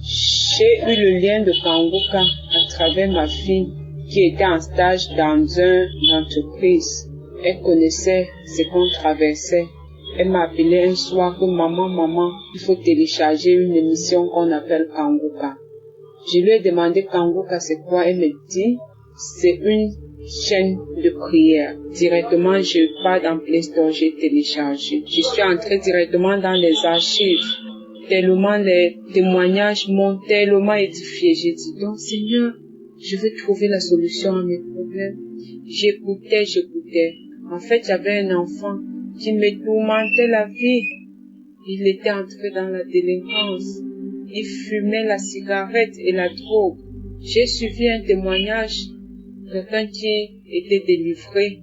J'ai eu le lien de Kanguka à travers ma fille qui était en stage dans une entreprise. Elle connaissait ce qu'on traversait. Elle m'a appelé un soir que maman, il faut télécharger une émission qu'on appelle Kanguka. Je lui ai demandé Kanguka c'est quoi, elle me dit c'est une chaîne de prière. Directement, je pars dans Play Store, j'ai téléchargé. Je suis entrée directement dans les archives. Tellement les témoignages m'ont tellement édifié. J'ai dit, donc Seigneur, je veux trouver la solution à mes problèmes. J'écoutais. En fait, j'avais un enfant qui me tourmentait la vie. Il était entré dans la délinquance. Il fumait la cigarette et la drogue. J'ai suivi un témoignage. Quelqu'un qui était délivré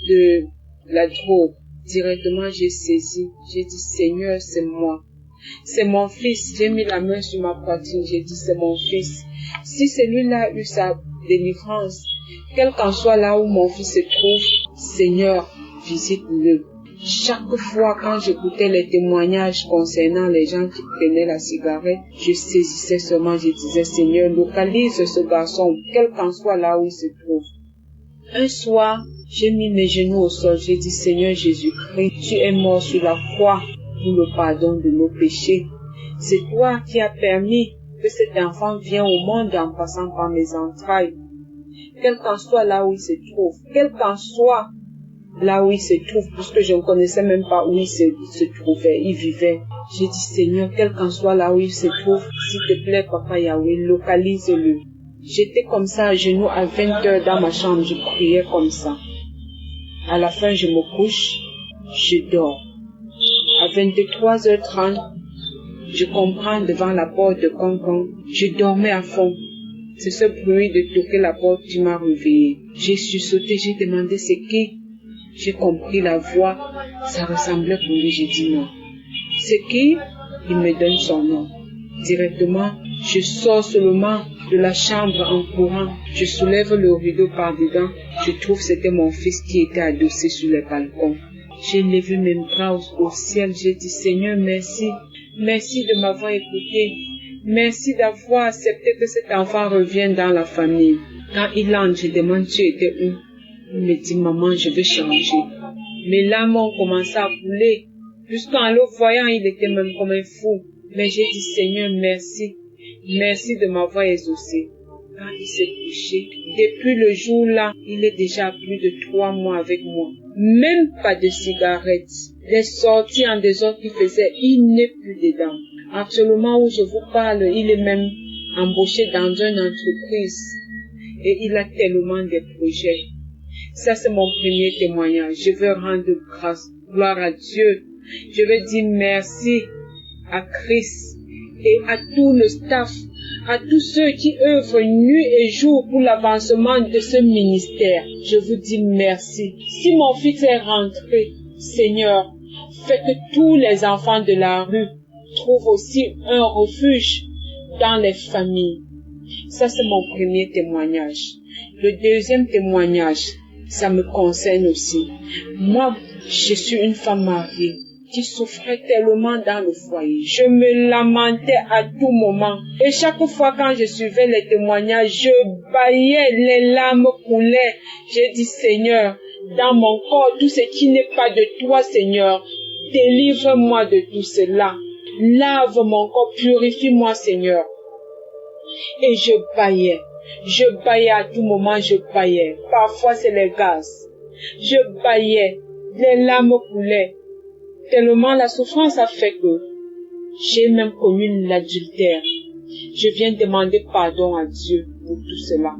de la drogue. Directement, j'ai saisi. J'ai dit, Seigneur, c'est moi. C'est mon fils. J'ai mis la main sur ma poitrine. J'ai dit, c'est mon fils. Si celui-là a eu sa délivrance, quel qu'en soit là où mon fils se trouve, Seigneur, visite-le. Chaque fois quand j'écoutais les témoignages concernant les gens qui prenaient la cigarette, je saisissais seulement, je disais, Seigneur, localise ce garçon, quel qu'en soit là où il se trouve. Un soir, j'ai mis mes genoux au sol, j'ai dit, Seigneur Jésus-Christ, tu es mort sur la croix pour le pardon de nos péchés. C'est toi qui as permis que cet enfant vienne au monde en passant par mes entrailles. Quel qu'en soit là où il se trouve, quel qu'en soit là où il se trouve, puisque je ne connaissais même pas où il se trouvait, il vivait. J'ai dit, Seigneur, quel qu'en soit là où il se trouve, s'il te plaît, Papa Yahweh, localise-le. J'étais comme ça, à genoux, à 20 heures dans ma chambre, je priais comme ça. À la fin, je me couche, je dors. À 23h30, je comprends devant la porte de Concon, je dormais à fond. C'est ce bruit de toquer la porte qui m'a réveillé. J'ai sursauté, j'ai demandé c'est qui? J'ai compris la voix, ça ressemblait pour lui, j'ai dit non. C'est qui? il me donne son nom. Directement, je sors seulement de la chambre en courant. Je soulève le rideau par dedans. Je trouve que c'était mon fils qui était adossé sur le balcon. J'ai levé mes bras au ciel. J'ai dit, Seigneur, merci. Merci de m'avoir écouté. Merci d'avoir accepté que cet enfant revienne dans la famille. Quand il entre, je demande, tu étais où? Il me dit, maman, je veux changer. Mes larmes ont commencé à couler. Jusqu'en le voyant, il était même comme un fou. Mais j'ai dit, Seigneur, merci. Merci de m'avoir exaucé. Quand il s'est couché, depuis le jour-là, il est déjà plus de 3 mois avec moi. Même pas de cigarettes. Les sorties en désordre qu'il faisait, il n'est plus dedans. Actuellement où je vous parle, il est même embauché dans une entreprise. Et il a tellement de projets. Ça, c'est mon premier témoignage. Je veux rendre grâce, gloire à Dieu. Je veux dire merci à Christ et à tout le staff, à tous ceux qui œuvrent nuit et jour pour l'avancement de ce ministère. Je vous dis merci. Si mon fils est rentré, Seigneur, fais que tous les enfants de la rue trouvent aussi un refuge dans les familles. Ça, c'est mon premier témoignage. Le deuxième témoignage, ça me concerne aussi. Moi, je suis une femme mariée qui souffrait tellement dans le foyer. Je me lamentais à tout moment. Et chaque fois quand je suivais les témoignages, je bâillais, les larmes coulaient. J'ai dit, Seigneur, dans mon corps, tout ce qui n'est pas de toi, Seigneur, délivre-moi de tout cela. Lave mon corps, purifie-moi, Seigneur. Et je bâillais. Je bâillais à tout moment, je bâillais. Parfois, c'est les gaz. Je bâillais. Les larmes coulaient. Tellement la souffrance a fait que j'ai même commis l'adultère. Je viens demander pardon à Dieu pour tout cela.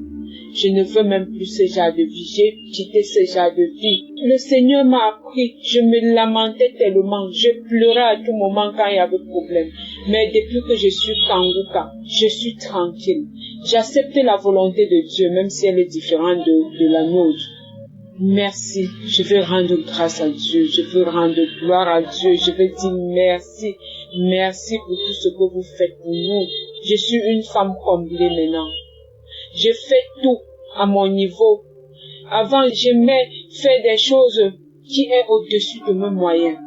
Je ne veux même plus ce genre de vie. J'ai quitté ce genre de vie. Le Seigneur m'a appris. Je me lamentais tellement. Je pleurais à tout moment quand il y avait problème. Mais depuis que je suis Kanguka, je suis tranquille. J'accepte la volonté de Dieu, même si elle est différente de la nôtre. Merci. Je veux rendre grâce à Dieu. Je veux rendre gloire à Dieu. Je veux dire merci. Merci pour tout ce que vous faites pour nous. Je suis une femme comblée maintenant. Je fais tout à mon niveau. Avant, j'aimais faire des choses qui est au-dessus de mes moyens.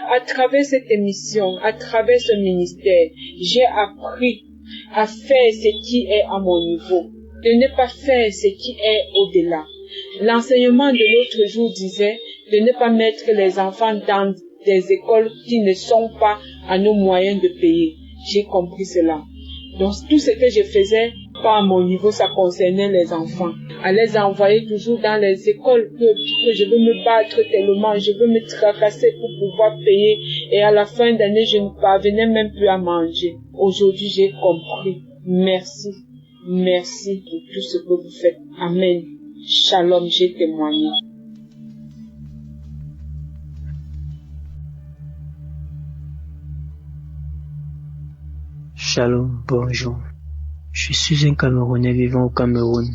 À travers cette émission, à travers ce ministère, j'ai appris à faire ce qui est à mon niveau, de ne pas faire ce qui est au-delà. L'enseignement de l'autre jour disait de ne pas mettre les enfants dans des écoles qui ne sont pas à nos moyens de payer. J'ai compris cela. Donc tout ce que je faisais, pas à mon niveau, ça concernait les enfants. À les envoyer toujours dans les écoles que je veux me battre tellement, je veux me tracasser pour pouvoir payer. Et à la fin d'année, je ne parvenais même plus à manger. Aujourd'hui, j'ai compris. Merci. Merci pour tout ce que vous faites. Amen. Shalom, j'ai témoigné. Shalom, bonjour. Je suis un Camerounais vivant au Cameroun.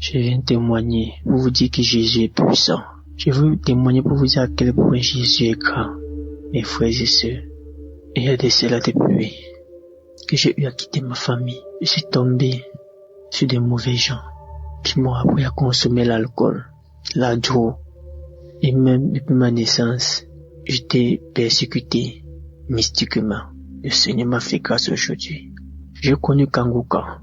Je viens témoigner pour vous dire que Jésus est puissant. Je veux témoigner pour vous dire à quel point Jésus est grand. Mes frères et sœurs, il y a de cela depuis que j'ai eu à quitter ma famille. Je suis tombé sur des mauvais gens qui m'ont appris à consommer l'alcool, la drogue. Et même depuis ma naissance, j'étais persécuté mystiquement. Le Seigneur m'a fait grâce aujourd'hui. J'ai connu Kanguka.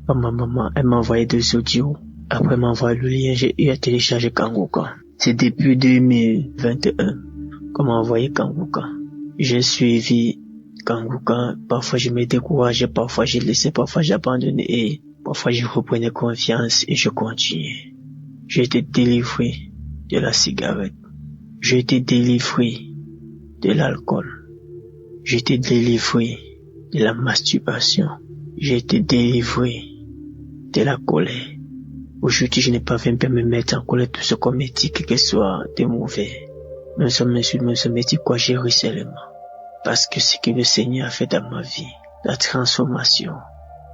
Ma maman, elle m'a envoyé des audios. Après m'envoyer le lien, j'ai eu à télécharger Kanguka. C'est depuis 2021 qu'on m'a envoyé Kanguka. J'ai suivi Kanguka. Parfois je me décourageais, parfois j'ai laissé, parfois j'abandonnais et parfois je reprenais confiance et je continuais. J'ai été délivré de la cigarette. J'ai été délivré de l'alcool. J'ai été délivré de la masturbation. J'ai été délivré de la colère. Aujourd'hui, je n'ai pas même me mettre en colère tout ce qu'on me dit, que ce soit de mauvais. Nous sommes dit quoi gérer seulement. Parce que ce que le Seigneur a fait dans ma vie, la transformation,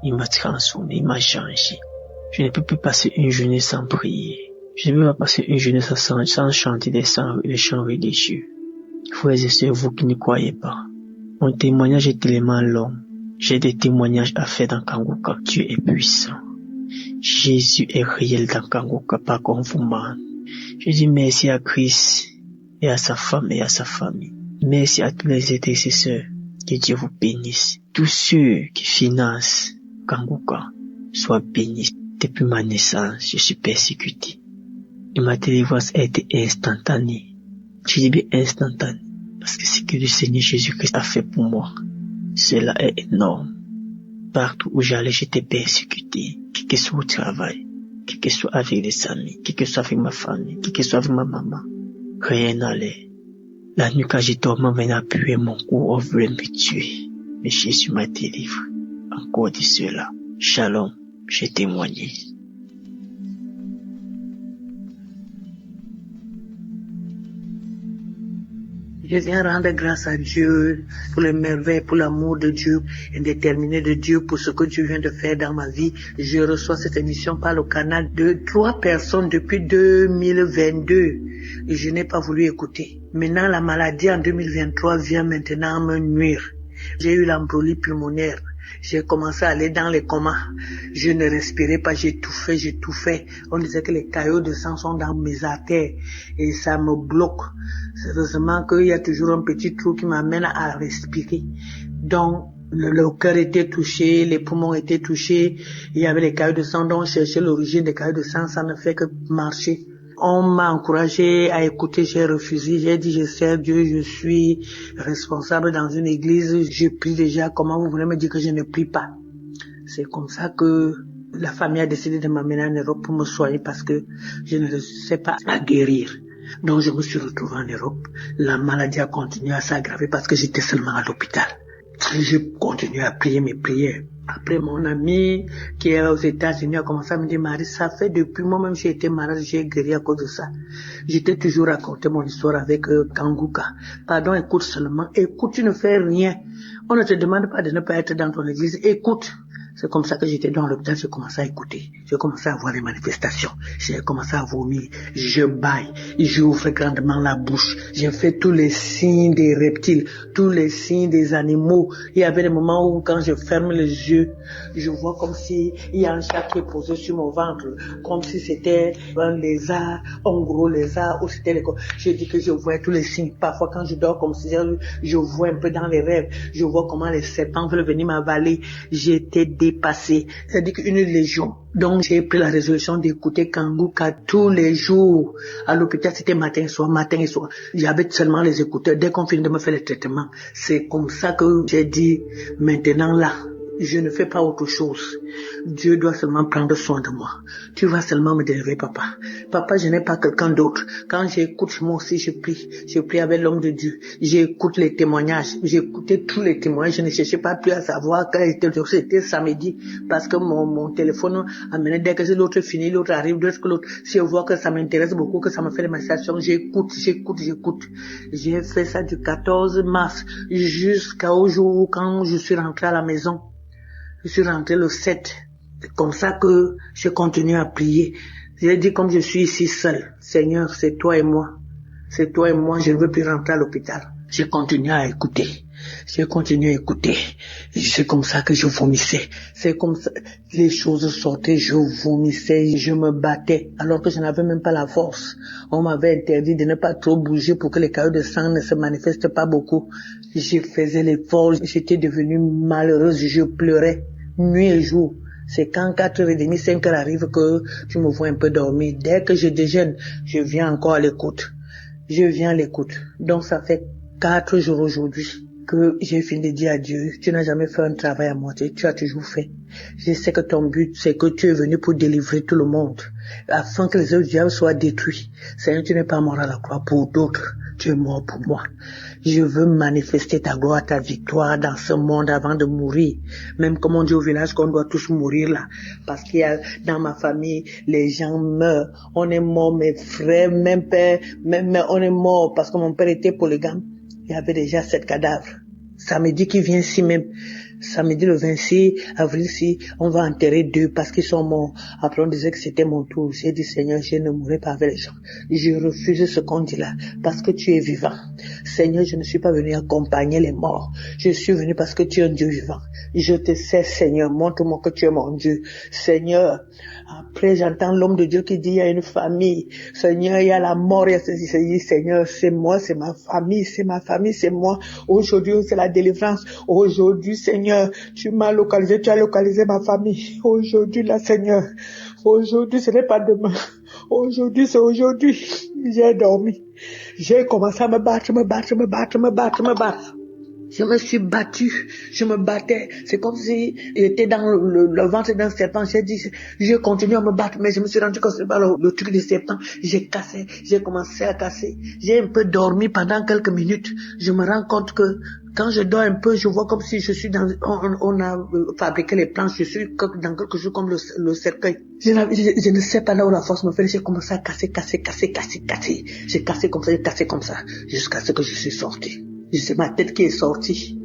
il m'a transformé, il m'a changé. Je ne peux plus passer une journée sans prier. Je ne peux pas passer une journée sans chanter des chants religieux. Frères et sœurs, vous qui ne croyez pas, Mon témoignage est tellement long. J'ai des témoignages à faire dans Kanguka. Dieu est puissant. Jésus est réel dans Kanguka, pas comme vous, man. Je dis merci à Christ et à sa femme et à sa famille. Merci à tous les intercesseurs. Que Dieu vous bénisse. Tous ceux qui financent Kanguka soient bénis. Depuis ma naissance, je suis persécuté. Et ma délivrance a été instantanée. Je dis bien instantanée. Parce que ce que le Seigneur Jésus-Christ a fait pour moi, cela est énorme. Partout où j'allais, j'étais persécuté. Quel que soit au travail, quel que soit avec les amis, quel que soit avec ma famille, quel que soit avec ma maman. Rien n'allait. La nuit quand j'ai dormi, on venait appuyer mon cou, on voulait me tuer. Mais Jésus m'a délivré. Encore de cela. Shalom, j'ai témoigné. Je viens rendre grâce à Dieu pour les merveilles, pour l'amour de Dieu, indéterminé de Dieu, pour ce que Dieu vient de faire dans ma vie. Je reçois cette émission par le canal de 3 personnes depuis 2022 et je n'ai pas voulu écouter. Maintenant, la maladie en 2023 vient maintenant me nuire. J'ai eu l'embolie pulmonaire. J'ai commencé à aller dans les comas. Je ne respirais pas, j'étouffais. On disait que les caillots de sang sont dans mes artères et ça me bloque. Heureusement qu'il y a toujours un petit trou qui m'amène à respirer. Donc, le cœur était touché, les poumons étaient touchés. Il y avait les caillots de sang, donc chercher l'origine des caillots de sang, ça ne fait que marcher. On m'a encouragé à écouter, j'ai refusé, j'ai dit je sers Dieu, je suis responsable dans une église, je prie déjà, comment vous voulez me dire que je ne prie pas? C'est comme ça que la famille a décidé de m'amener en Europe pour me soigner parce que je ne sais pas à guérir. Donc je me suis retrouvé en Europe, la maladie a continué à s'aggraver parce que j'étais seulement à l'hôpital. Je continue à prier mes prières. Après, mon ami qui est aux États-Unis a commencé à me dire, Marie, ça fait depuis moi-même j'ai été malade, j'ai guéri à cause de ça. J'étais toujours raconté mon histoire avec Kanguka. Pardon, écoute seulement. Écoute, tu ne fais rien. On ne te demande pas de ne pas être dans ton église. Écoute. C'est comme ça que j'étais dans l'hôpital, j'ai commencé à écouter. J'ai commencé à voir les manifestations. J'ai commencé à vomir. Je baille. J'ouvre grandement la bouche. J'ai fait tous les signes des reptiles, tous les signes des animaux. Il y avait des moments où quand je ferme les yeux, je vois comme si il y a un chat qui est posé sur mon ventre, comme si c'était un lézard, un gros lézard, ou c'était les... Je dis que je vois tous les signes. Parfois quand je dors comme si je vois un peu dans les rêves. Je vois comment les serpents veulent venir m'avaler. J'étais dépassé, c'est-à-dire qu'une légion. Donc j'ai pris la résolution d'écouter Kanguka tous les jours. À l'hôpital, c'était matin et soir. J'avais seulement les écouteurs. Dès qu'on finit de me faire le traitement, c'est comme ça que j'ai dit, maintenant là, je ne fais pas autre chose. Dieu doit seulement prendre soin de moi. Tu vas seulement me délivrer, papa. Papa, je n'ai pas quelqu'un d'autre. Quand j'écoute, moi aussi, je prie. Je prie avec l'homme de Dieu. J'écoute les témoignages. J'écoutais tous les témoignages. Je ne cherchais pas plus à savoir quel était le jour. C'était samedi. Parce que mon téléphone amenait, dès que l'autre finit, l'autre arrive, dès que l'autre, si je vois que ça m'intéresse beaucoup, que ça me fait des manifestations, j'écoute. J'ai fait ça du 14 mars jusqu'au jour où quand je suis rentré à la maison. Je suis rentré le 7. C'est comme ça que je continue à prier. J'ai dit comme je suis ici seul, Seigneur, c'est toi et moi. C'est toi et moi, je ne veux plus rentrer à l'hôpital. J'ai continué à écouter. C'est comme ça que je vomissais. C'est comme ça, les choses sortaient, je vomissais, je me battais, alors que je n'avais même pas la force. On m'avait interdit de ne pas trop bouger pour que les caillots de sang ne se manifestent pas beaucoup. Je faisais l'effort, j'étais devenue malheureuse, je pleurais, nuit et jour. C'est quand 4h30, 5h arrive que tu me vois un peu dormir. Dès que je déjeune, je viens encore à l'écoute. Donc ça fait 4 jours aujourd'hui que j'ai fini de dire à Dieu, tu n'as jamais fait un travail à moitié, tu as toujours fait. Je sais que ton but, c'est que tu es venu pour délivrer tout le monde, afin que les œuvres du diable soient détruits. Seigneur, tu n'es pas mort à la croix pour d'autres, tu es mort pour moi. Je veux manifester ta gloire, ta victoire dans ce monde avant de mourir. Même comme on dit au village qu'on doit tous mourir là. Parce qu'il y a dans ma famille, les gens meurent. On est mort, mes frères, même père, même on est mort parce que mon père était polygame. Il y avait déjà 7 cadavres. Samedi qui vient ici même, samedi le 26 avril, si on va enterrer 2 parce qu'ils sont morts. Après on disait que c'était mon tour. J'ai dit Seigneur, je ne mourrai pas avec les gens. Je refuse ce qu'on dit là parce que tu es vivant. Seigneur, je ne suis pas venu accompagner les morts. Je suis venu parce que tu es un Dieu vivant. Je te sais, Seigneur, montre-moi que tu es mon Dieu. Seigneur, après j'entends l'homme de Dieu qui dit il y a une famille. Seigneur, il y a la mort, il y a ceci. Seigneur, c'est moi, c'est ma famille, c'est moi. Aujourd'hui, c'est la délivrance. Aujourd'hui, Seigneur, tu m'as localisé, tu as localisé ma famille. Aujourd'hui, là, Seigneur. Aujourd'hui, ce n'est pas demain. Aujourd'hui, c'est aujourd'hui. J'ai dormi. J'ai commencé à me battre. Je me suis battu, je me battais. C'est comme si j'étais dans le ventre d'un serpent. J'ai continué à me battre, mais je me suis rendu compte que c'est pas le truc du serpent. J'ai commencé à casser. J'ai un peu dormi pendant quelques minutes. Je me rends compte que quand je dors un peu, je vois comme si je suis on a fabriqué les planches, je suis dans quelque chose comme le cercueil. Je ne sais pas là où la force me fait. J'ai commencé à casser. J'ai cassé comme ça, jusqu'à ce que je suis sorti. C'est ma tête qui est sortie.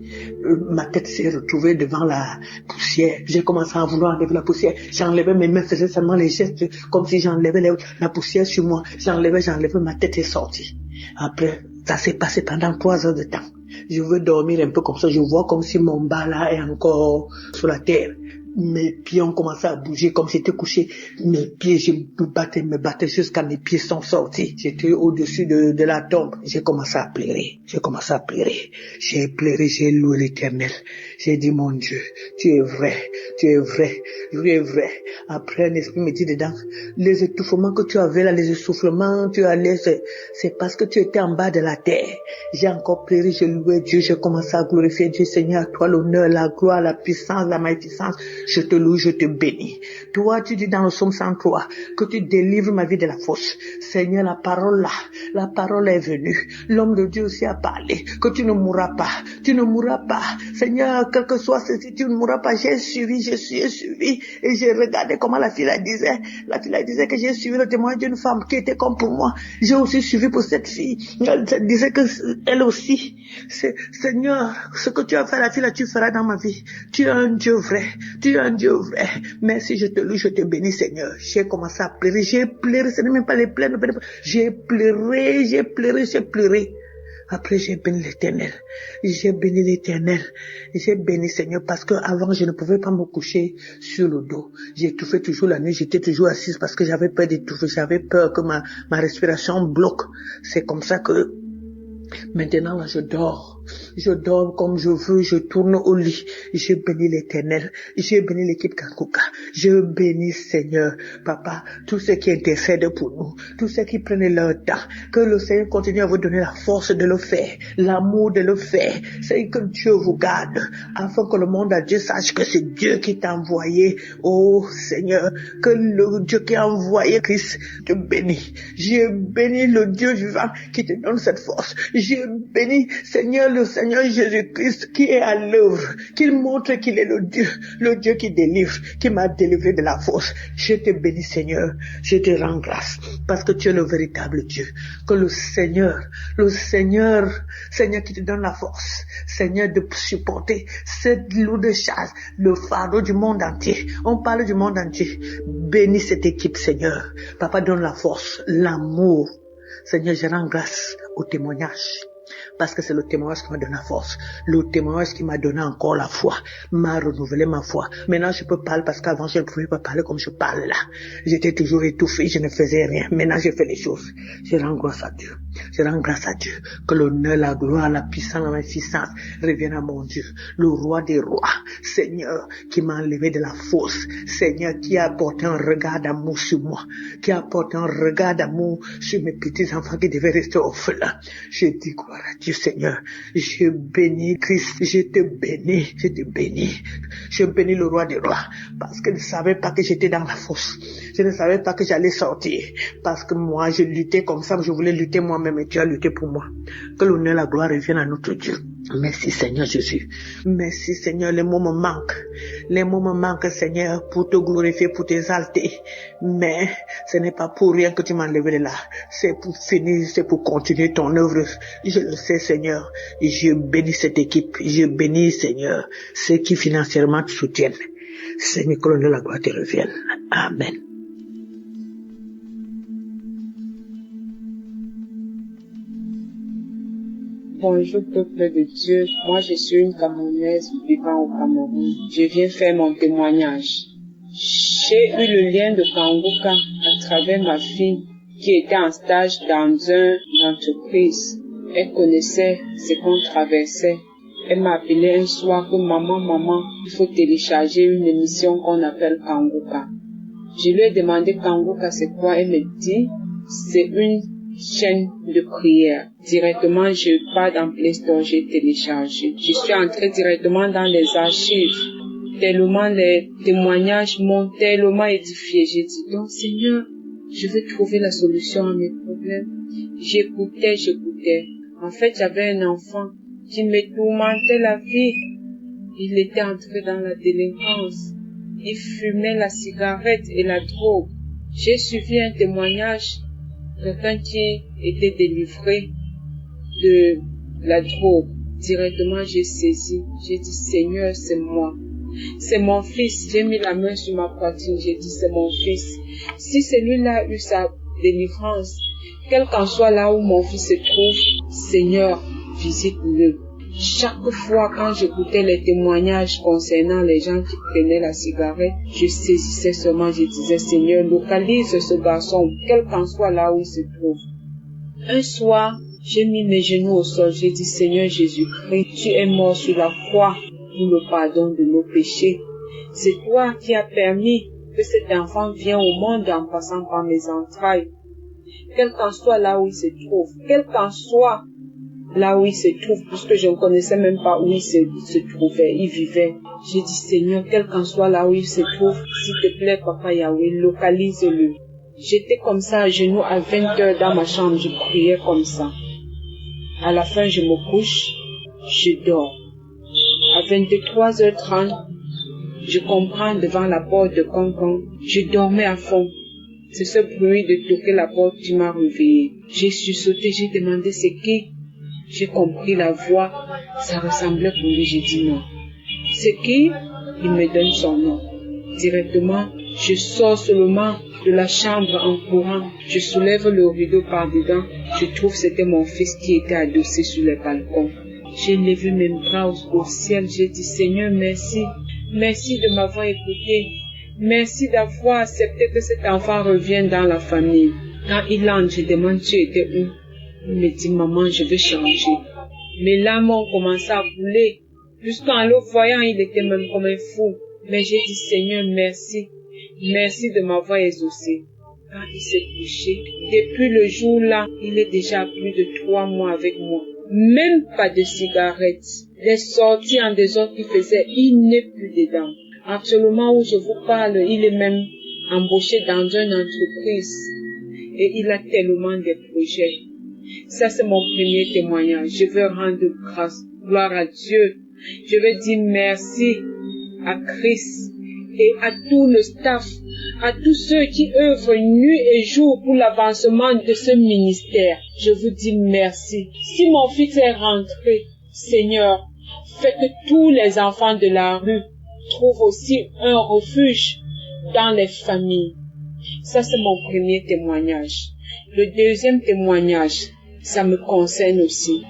Ma tête s'est retrouvée devant la poussière. J'ai commencé à vouloir enlever la poussière. J'enlevais mes mains, faisais seulement les gestes comme si j'enlevais la poussière sur moi. J'enlevais, ma tête est sortie. Après, ça s'est passé pendant 3 heures de temps. Je veux dormir un peu comme ça. Je vois comme si mon bas là est encore sur la terre. Mes pieds ont commencé à bouger comme si j'étais couché. Mes pieds, je me battais jusqu'à mes pieds sont sortis. J'étais au-dessus de la tombe. J'ai commencé à pleurer. J'ai pleuré, j'ai loué l'Éternel. J'ai dit, mon Dieu, tu es vrai. Après, un esprit me dit dedans, les étouffements que tu avais là, les essoufflements, tu allais, c'est parce que tu étais en bas de la terre. J'ai encore pleuré, j'ai loué Dieu, j'ai commencé à glorifier Dieu. Seigneur, à toi l'honneur, la gloire, la puissance, la magnificence. Je te loue, je te bénis. Toi, tu dis dans le psaume 103 que tu délivres ma vie de la fosse. Seigneur, la parole est venue. L'homme de Dieu aussi a parlé que tu ne mourras pas. Seigneur, quel que soit ceci, tu ne mourras pas. J'ai suivi et j'ai regardé comment la fille disait. La fille disait que j'ai suivi le témoignage d'une femme qui était comme pour moi. J'ai aussi suivi pour cette fille. Elle disait que elle aussi. Seigneur, ce que tu as fait à la fille là, tu feras dans ma vie. Tu es un Dieu vrai. Merci, je te loue, je te bénis, Seigneur. J'ai commencé à pleurer. J'ai pleuré, ce n'est même pas les pleurs. J'ai pleuré. Après, j'ai béni l'Éternel. J'ai béni, Seigneur, parce que avant je ne pouvais pas me coucher sur le dos. J'étouffais toujours la nuit, j'étais toujours assise parce que j'avais peur d'étouffer, j'avais peur que ma respiration bloque. C'est comme ça que maintenant, là, je dors comme je veux, je tourne au lit. Je bénis l'Éternel, je bénis l'équipe Kanguka, je bénis Seigneur, Papa, tous ceux qui intercèdent pour nous, tous ceux qui prennent leur temps, que le Seigneur continue à vous donner la force de le faire, l'amour de le faire, c'est que Dieu vous garde, afin que le monde entier sache que c'est Dieu qui t'a envoyé, oh Seigneur, que le Dieu qui a envoyé Christ te bénit. Je bénis le Dieu vivant qui te donne cette force. Je bénis Seigneur, le Seigneur Jésus-Christ qui est à l'œuvre, qu'il montre qu'il est le Dieu qui délivre, qui m'a délivré de la force. Je te bénis Seigneur, je te rends grâce, parce que tu es le véritable Dieu. Que le Seigneur qui te donne la force, Seigneur, de supporter cette lourde charge, le fardeau du monde entier. On parle du monde entier. Bénis cette équipe Seigneur. Papa, donne la force, l'amour. Seigneur, je rends grâce au témoignage. Parce que c'est le témoignage qui m'a donné la force. Le témoignage qui m'a donné encore la foi. M'a renouvelé ma foi. Maintenant, je peux parler parce qu'avant, je ne pouvais pas parler comme je parle là. J'étais toujours étouffé, je ne faisais rien. Maintenant, je fais les choses. Je rends grâce à Dieu. Que l'honneur, la gloire, la puissance, la magnificence reviennent à mon Dieu. Le roi des rois. Seigneur, qui m'a enlevé de la fosse. Seigneur, qui a apporté un regard d'amour sur moi. Qui a apporté un regard d'amour sur mes petits enfants qui devaient rester orphelins. Je dis gloire à Dieu, Seigneur. Je bénis Christ. Je bénis le roi des rois. Parce que je ne savais pas que j'étais dans la fosse. Je ne savais pas que j'allais sortir. Parce que moi, je luttais comme ça. Je voulais lutter moi-même et tu as lutté pour moi. Que l'honneur et la gloire reviennent à notre Dieu. Merci Seigneur Jésus. Merci Seigneur, les mots me manquent. Les mots me manquent Seigneur pour te glorifier, pour t'exalter. Mais ce n'est pas pour rien que tu m'as enlevé de là. C'est pour finir, c'est pour continuer ton œuvre. Je le sais Seigneur. Je bénis cette équipe. Je bénis Seigneur ceux qui financièrement te soutiennent. Seigneur, que la gloire te revienne. Amen. Bonjour peuple de Dieu, moi je suis une Camerounaise vivant au Cameroun. Je viens faire mon témoignage. J'ai eu le lien de Kanguka à travers ma fille qui était en stage dans une entreprise. Elle connaissait ce qu'on traversait. Elle m'a appelé un soir que maman, il faut télécharger une émission qu'on appelle Kanguka. Je lui ai demandé Kanguka c'est quoi, elle me dit c'est une chaîne de prière. Directement, je pars dans Play Store, j'ai téléchargé. Je suis entrée directement dans les archives. Tellement les témoignages m'ont tellement édifié. J'ai dit, donc Seigneur, je veux trouver la solution à mes problèmes. J'écoutais. En fait, j'avais un enfant qui me tourmentait la vie. Il était entré dans la délinquance. Il fumait la cigarette et la drogue. J'ai suivi un témoignage. Quelqu'un qui était délivré de la drogue. Directement, j'ai saisi. J'ai dit, Seigneur, c'est moi. C'est mon fils. J'ai mis la main sur ma poitrine. J'ai dit, c'est mon fils. Si celui-là a eu sa délivrance, quel qu'en soit là où mon fils se trouve, Seigneur, visite-le. Chaque fois quand j'écoutais les témoignages concernant les gens qui prenaient la cigarette, je saisissais seulement, je disais, Seigneur, localise ce garçon, quel qu'en soit là où il se trouve. Un soir, j'ai mis mes genoux au sol, j'ai dit, Seigneur Jésus-Christ, tu es mort sur la croix pour le pardon de nos péchés. C'est toi qui as permis que cet enfant vienne au monde en passant par mes entrailles. Quel qu'en soit là où il se trouve, quel qu'en soit là où il se trouve, puisque je ne connaissais même pas où il se trouvait, il vivait. J'ai dit, Seigneur, quel qu'en soit là où il se trouve, s'il te plaît, Papa Yahweh, localise-le. J'étais comme ça, à genoux, à 20 heures dans ma chambre, je priais comme ça. À la fin, je me couche, je dors. À 23h30, je comprends devant la porte de Cancan, je dormais à fond. C'est ce bruit de toquer la porte qui m'a réveillé. J'ai sursauté, j'ai demandé c'est qui? J'ai compris la voix, ça ressemblait pour lui, j'ai dit non. C'est qui? Il me donne son nom. Directement, je sors seulement de la chambre en courant. Je soulève le rideau par dedans. Je trouve que c'était mon fils qui était adossé sur le balcon. J'ai levé mes bras au ciel. J'ai dit, Seigneur, merci. Merci de m'avoir écouté. Merci d'avoir accepté que cet enfant revienne dans la famille. Quand il entre, je demande, tu étais où? Il me dit, maman, je veux changer. Mes larmes ont commencé à couler. Jusqu'en le voyant, il était même comme un fou. Mais j'ai dit, Seigneur, merci. Merci de m'avoir exaucé. Quand il s'est couché, depuis le jour-là, il est déjà plus de 3 mois avec moi. Même pas de cigarette. Les sorties en désordre qu'il faisait, il n'est plus dedans. Actuellement où je vous parle, il est même embauché dans une entreprise. Et il a tellement de projets. Ça, c'est mon premier témoignage. Je veux rendre grâce, gloire à Dieu. Je veux dire merci à Christ et à tout le staff, à tous ceux qui œuvrent nuit et jour pour l'avancement de ce ministère. Je vous dis merci. Si mon fils est rentré, Seigneur, fais que tous les enfants de la rue trouvent aussi un refuge dans les familles. Ça, c'est mon premier témoignage. Le deuxième témoignage, ça me concerne aussi.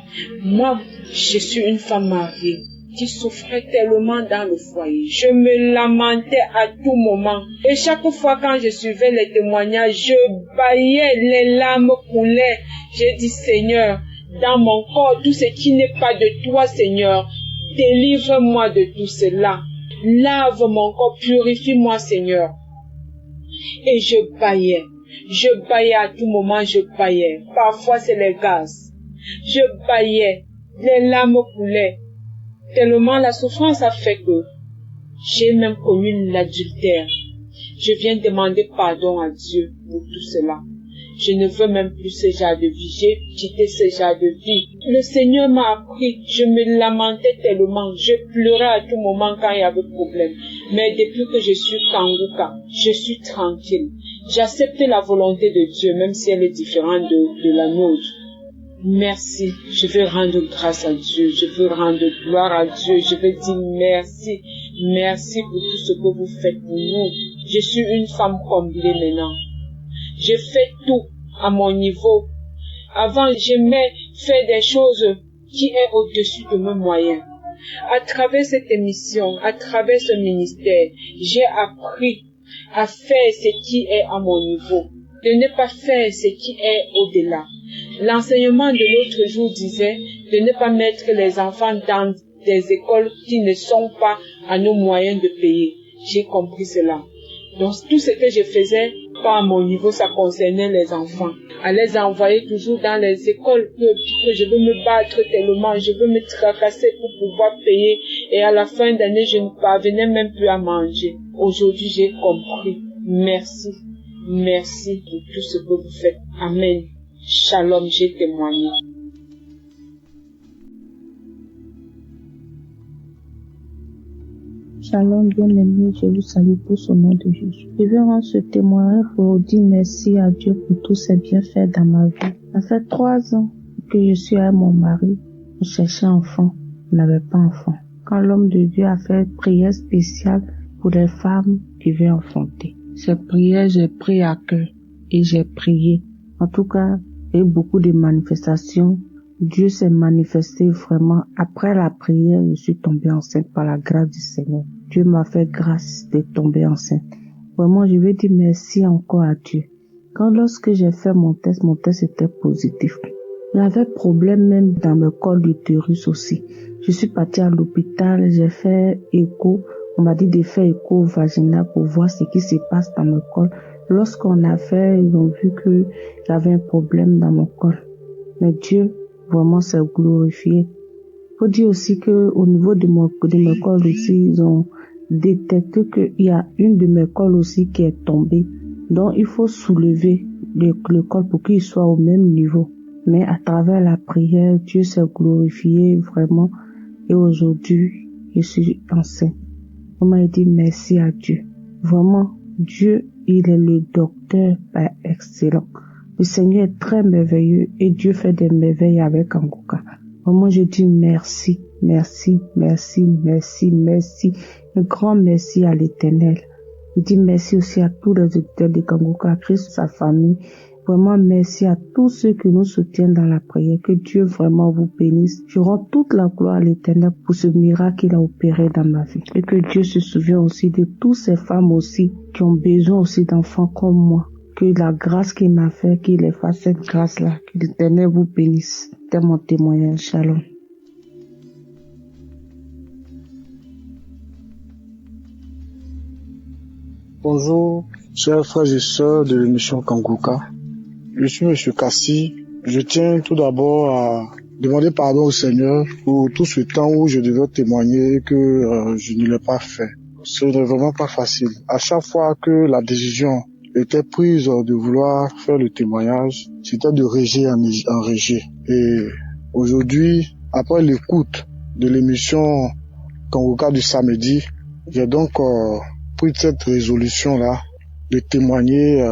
Moi, je suis une femme mariée qui souffrait tellement dans le foyer. Je me lamentais à tout moment. Et chaque fois quand je suivais les témoignages, je bâillais, les larmes coulaient. J'ai dit, Seigneur, dans mon corps, tout ce qui n'est pas de toi, Seigneur, délivre-moi de tout cela. Lave mon corps, purifie-moi, Seigneur. Et je bâillais. Je bâillais à tout moment, je bâillais. Parfois, c'est les gaz. Je bâillais. Les larmes coulaient. Tellement la souffrance a fait que j'ai même connu l'adultère. Je viens demander pardon à Dieu pour tout cela. Je ne veux même plus ce genre de vie. J'ai quitté ce genre de vie. Le Seigneur m'a appris. Je me lamentais tellement. Je pleurais à tout moment quand il y avait problème. Mais depuis que je suis Kanguka, je suis tranquille. J'accepte la volonté de Dieu, même si elle est différente de la nôtre. Merci. Je veux rendre grâce à Dieu. Je veux rendre gloire à Dieu. Je veux dire merci. Merci pour tout ce que vous faites pour nous. Je suis une femme comblée maintenant. Je fais tout à mon niveau. Avant, j'aimais faire des choses qui est au-dessus de mes moyens. À travers cette émission, à travers ce ministère, j'ai appris à faire ce qui est à mon niveau, de ne pas faire ce qui est au-delà. L'enseignement de l'autre jour disait de ne pas mettre les enfants dans des écoles qui ne sont pas à nos moyens de payer. J'ai compris cela. Donc tout ce que je faisais, pas à mon niveau, ça concernait les enfants. À les envoyer toujours dans les écoles que je veux me battre tellement, je veux me tracasser pour pouvoir payer. Et à la fin d'année, je ne parvenais même plus à manger. Aujourd'hui, j'ai compris. Merci. Merci pour tout ce que vous faites. Amen. Shalom, j'ai témoigné. Shalom, bien-aimé, je vous salue pour son nom de Jésus. Je vais rendre ce témoignage pour dire merci à Dieu pour tous ses bienfaits dans ma vie. Ça fait 3 ans que je suis avec mon mari. On cherchait enfant, on n'avait pas enfant. Quand l'homme de Dieu a fait une prière spéciale pour les femmes qui veulent enfanter. Cette prière, j'ai pris à cœur et j'ai prié. En tout cas, il y a eu beaucoup de manifestations. Dieu s'est manifesté vraiment. Après la prière, je suis tombée enceinte par la grâce du Seigneur. Dieu m'a fait grâce de tomber enceinte. Vraiment, je veux dire merci encore à Dieu. Lorsque j'ai fait mon test était positif. J'avais problème même dans le col d'utérus aussi. Je suis partie à l'hôpital, j'ai fait écho. On m'a dit de faire écho vaginal pour voir ce qui se passe dans le col. Lorsqu'on a fait, ils ont vu que j'avais un problème dans mon col. Mais Dieu vraiment s'est glorifié. Faut dire aussi que au niveau de mes cols aussi, ils ont détecté qu'il y a une de mes cols aussi qui est tombée. Donc il faut soulever le col pour qu'il soit au même niveau. Mais à travers la prière, Dieu s'est glorifié vraiment. Et aujourd'hui, je suis enceinte. On m'a dit merci à Dieu. Vraiment, Dieu, il est le docteur excellent. Le Seigneur est très merveilleux et Dieu fait des merveilles avec Kanguka. Vraiment, je dis merci, merci, merci, merci, merci. Un grand merci à l'Éternel. Je dis merci aussi à tous les auditeurs de Kanguka, à Christ, sa famille. Vraiment, merci à tous ceux qui nous soutiennent dans la prière. Que Dieu vraiment vous bénisse. Je rends toute la gloire à l'Éternel pour ce miracle qu'il a opéré dans ma vie. Et que Dieu se souvienne aussi de toutes ces femmes aussi qui ont besoin aussi d'enfants comme moi. Que la grâce qu'il m'a fait, qu'il ait fait cette grâce-là, que l'Éternel vous bénisse. C'est mon témoignage. Shalom. Bonjour, chers frères et sœurs de l'émission Kanguka. Je suis M. Kassi. Je tiens tout d'abord à demander pardon au Seigneur pour tout ce temps où je devais témoigner que je ne l'ai pas fait. Ce n'est vraiment pas facile. À chaque fois que la décision était prise de vouloir faire le témoignage, c'était de réger en réger. Et aujourd'hui, après l'écoute de l'émission Kanguka du samedi, j'ai donc pris cette résolution-là de témoigner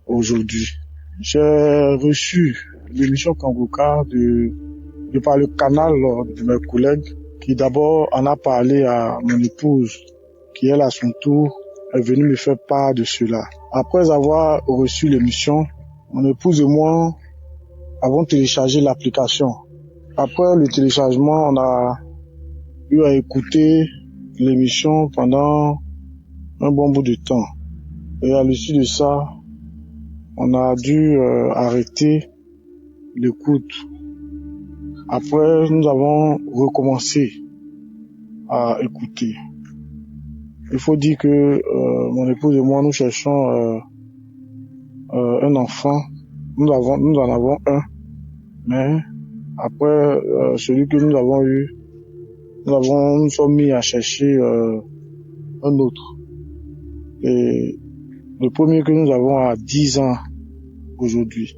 aujourd'hui. J'ai reçu l'émission Kanguka de par le canal de mes collègues qui d'abord en a parlé à mon épouse qui elle à son tour est venue me faire part de cela. Après avoir reçu l'émission, mon épouse et moi avons téléchargé l'application. Après le téléchargement, on a eu à écouter l'émission pendant un bon bout de temps. Et à l'issue de ça, on a dû arrêter l'écoute. Après, nous avons recommencé à écouter. Il faut dire que mon épouse et moi, nous cherchons un enfant. Nous en avons un. Mais après celui que nous avons eu, nous sommes mis à chercher un autre. Et le premier que nous avons a 10 ans aujourd'hui.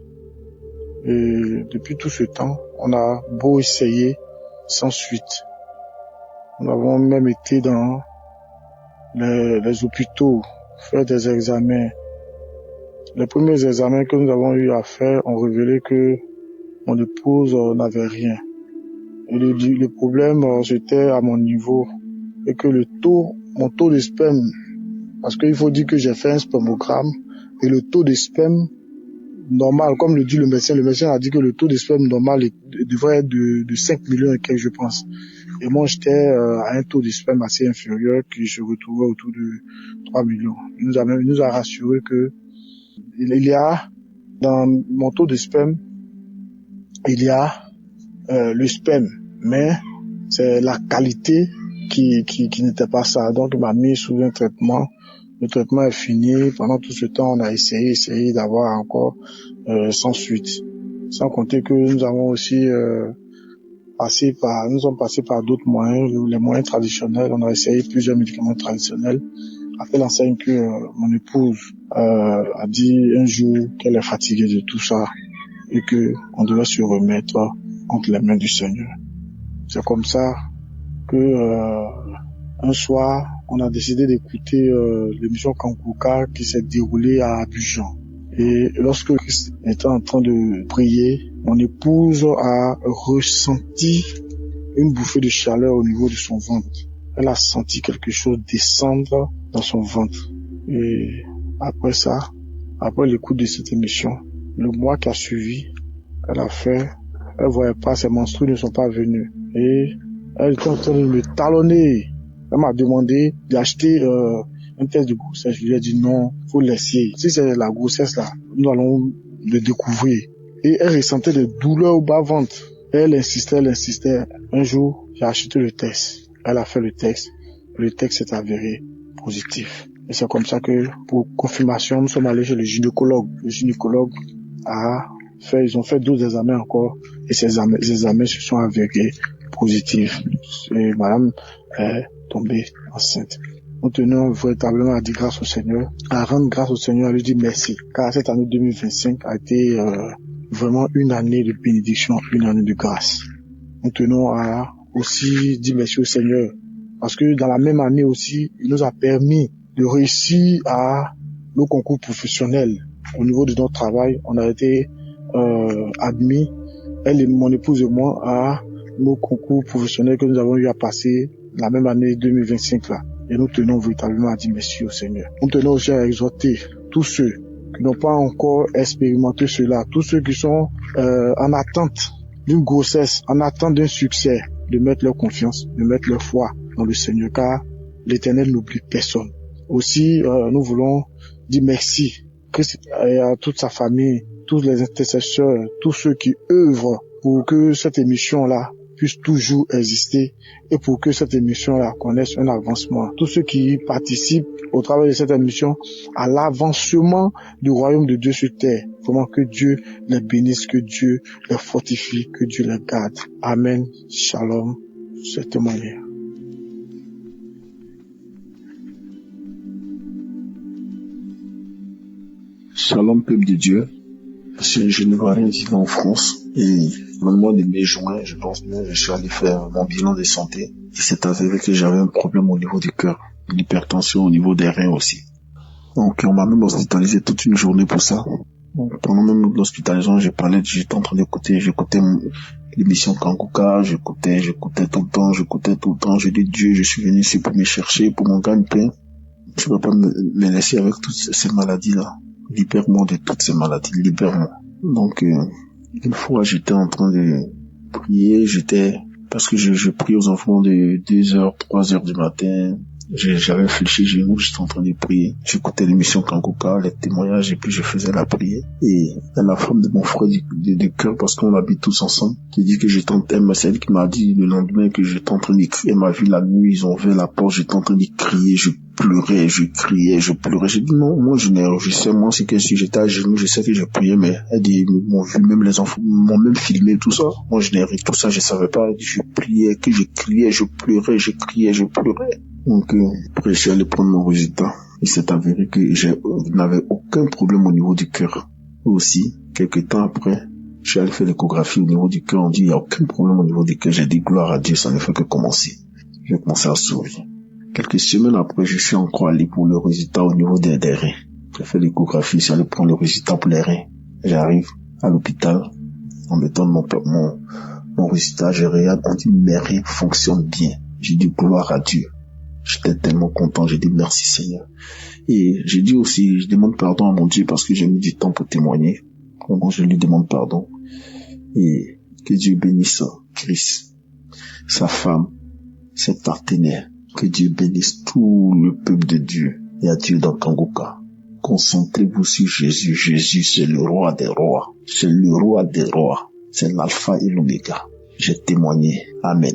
Et depuis tout ce temps, on a beau essayer sans suite. Nous avons même été dans les hôpitaux, faire des examens. Les premiers examens que nous avons eu à faire ont révélé que mon épouse n'avait rien. Et le problème, c'était à mon niveau. Et que mon taux de sperme, parce qu'il faut dire que j'ai fait un spermogramme, et le taux de sperme normal, comme le dit le médecin a dit que le taux de sperme normal devrait être de 5 millions et quelques, je pense. Et moi, j'étais à un taux de sperme assez inférieur, qui se retrouvait autour de 3 millions. Il nous a rassuré que il y a, dans mon taux de sperme, il y a le sperme, mais c'est la qualité qui n'était pas ça. Donc, il m'a mis sous un traitement. Le traitement est fini. Pendant tout ce temps, on a essayé d'avoir encore sans suite. Sans compter que nous avons aussi nous sommes passés par d'autres moyens, les moyens traditionnels. On a essayé plusieurs médicaments traditionnels. Après l'enseigne que mon épouse a dit un jour qu'elle est fatiguée de tout ça et que on devait se remettre entre les mains du Seigneur. C'est comme ça que un soir, on a décidé d'écouter l'émission Kanguka qui s'est déroulée à Abidjan. Et lorsque Christ était en train de prier, mon épouse a ressenti une bouffée de chaleur au niveau de son ventre. Elle a senti quelque chose descendre dans son ventre. Et après ça, après l'écoute de cette émission, le mois qui a suivi, elle voyait pas, ses menstrues ne sont pas venues. Et elle était en train de me talonner. Elle m'a demandé d'acheter un test de grossesse. Je lui ai dit non, faut laisser. Si c'est la grossesse là, nous allons le découvrir. Et elle ressentait des douleurs au bas-ventre. Elle insistait. Un jour, j'ai acheté le test. Elle a fait le test. Le test s'est avéré positif. Et c'est comme ça que, pour confirmation, nous sommes allés chez le gynécologue. Le gynécologue ils ont fait d'autres examens encore. Et ces examens se sont avérés positifs. Et madame est tombée enceinte. Nous tenons véritablement à dire grâce au Seigneur, à rendre grâce au Seigneur, à lui dire merci. Car cette année 2025 a été vraiment une année de bénédiction, une année de grâce. Nous tenons à aussi dire merci au Seigneur. Parce que dans la même année aussi, il nous a permis de réussir à nos concours professionnels. Au niveau de notre travail, on a été admis, elle et mon épouse et moi, à nos concours professionnels que nous avons eu à passer la même année 2025 là. Et nous tenons véritablement à dire merci au Seigneur. Nous tenons aussi à exhorter tous ceux qui n'ont pas encore expérimenté cela, tous ceux qui sont en attente d'une grossesse, en attente d'un succès, de mettre leur confiance, de mettre leur foi dans le Seigneur, car l'Éternel n'oublie personne. Aussi, nous voulons dire merci à toute sa famille, tous les intercesseurs, tous ceux qui œuvrent pour que cette émission-là puisse toujours exister et pour que cette émission-là connaisse un avancement. Tous ceux qui participent au travail de cette émission à l'avancement du royaume de Dieu sur terre. Vraiment que Dieu les bénisse, que Dieu les fortifie, que Dieu les garde. Amen. Shalom. Cette manière. Shalom, peuple de Dieu. Je ne vois rien vivre en France et dans le mois de mai-juin, je pense bien, je suis allé faire mon bilan de santé et c'est avéré que j'avais un problème au niveau du cœur, l'hypertension au niveau des reins aussi. Donc on m'a même hospitalisé toute une journée pour ça. Donc, pendant même l'hospitalisation, j'étais en train j'écoutais l'émission Kanguka, j'écoutais tout le temps, je dis Dieu, je suis venu ici pour me chercher, pour mon gagne-pain. Je ne peux pas me laisser avec toutes ces maladies-là. Libère-moi de toutes ces maladies, libère-moi. Donc, une fois, j'étais en train de prier, parce que je prie aux enfants de 2h, 3h du matin. J'avais fléchi genoux, j'étais en train de prier. J'écoutais l'émission Kanguka, les témoignages, et puis je faisais la prière. Et la femme de mon frère de cœur, parce qu'on habite tous ensemble, qui dit que c'est elle qui m'a dit le lendemain que j'étais en train de crier. Elle m'a vu la nuit, ils ont ouvert la porte, j'étais en train de crier, je pleurais, je criais, je pleurais. J'ai dit non, moi je sais, moi c'est que si j'étais à genoux, je sais que je priais, mais elle dit, m'ont vu, même les enfants m'ont même filmé tout ça. Moi je n'ai rien, tout ça, je savais pas. Elle dit, je priais, que je criais, je pleurais, je criais, je pleurais. Donc, après, je suis allé prendre mon résultat. Il s'est avéré que je n'avais aucun problème au niveau du cœur. Aussi, quelques temps après, je suis allé faire l'échographie au niveau du cœur. On dit, il n'y a aucun problème au niveau du cœur. J'ai dit, gloire à Dieu, ça ne fait que commencer. J'ai commencé à sourire. Quelques semaines après, je suis encore allé pour le résultat au niveau des reins. J'ai fait l'échographie, je suis allé prendre le résultat pour les reins. J'arrive à l'hôpital, on me donne mon résultat, je regarde, on dit, mes reins fonctionnent bien. J'ai dit, gloire à Dieu. J'étais tellement content, j'ai dit, merci Seigneur. Et j'ai dit aussi, je demande pardon à mon Dieu parce que j'ai mis du temps pour témoigner. Vraiment, je lui demande pardon. Et que Dieu bénisse Chris, sa femme, ses partenaires. Que Dieu bénisse tout le peuple de Dieu. Et à Dieu dans Kanguka. Concentrez-vous sur Jésus. Jésus, c'est le roi des rois. C'est le roi des rois. C'est l'alpha et l'oméga. J'ai témoigné. Amen.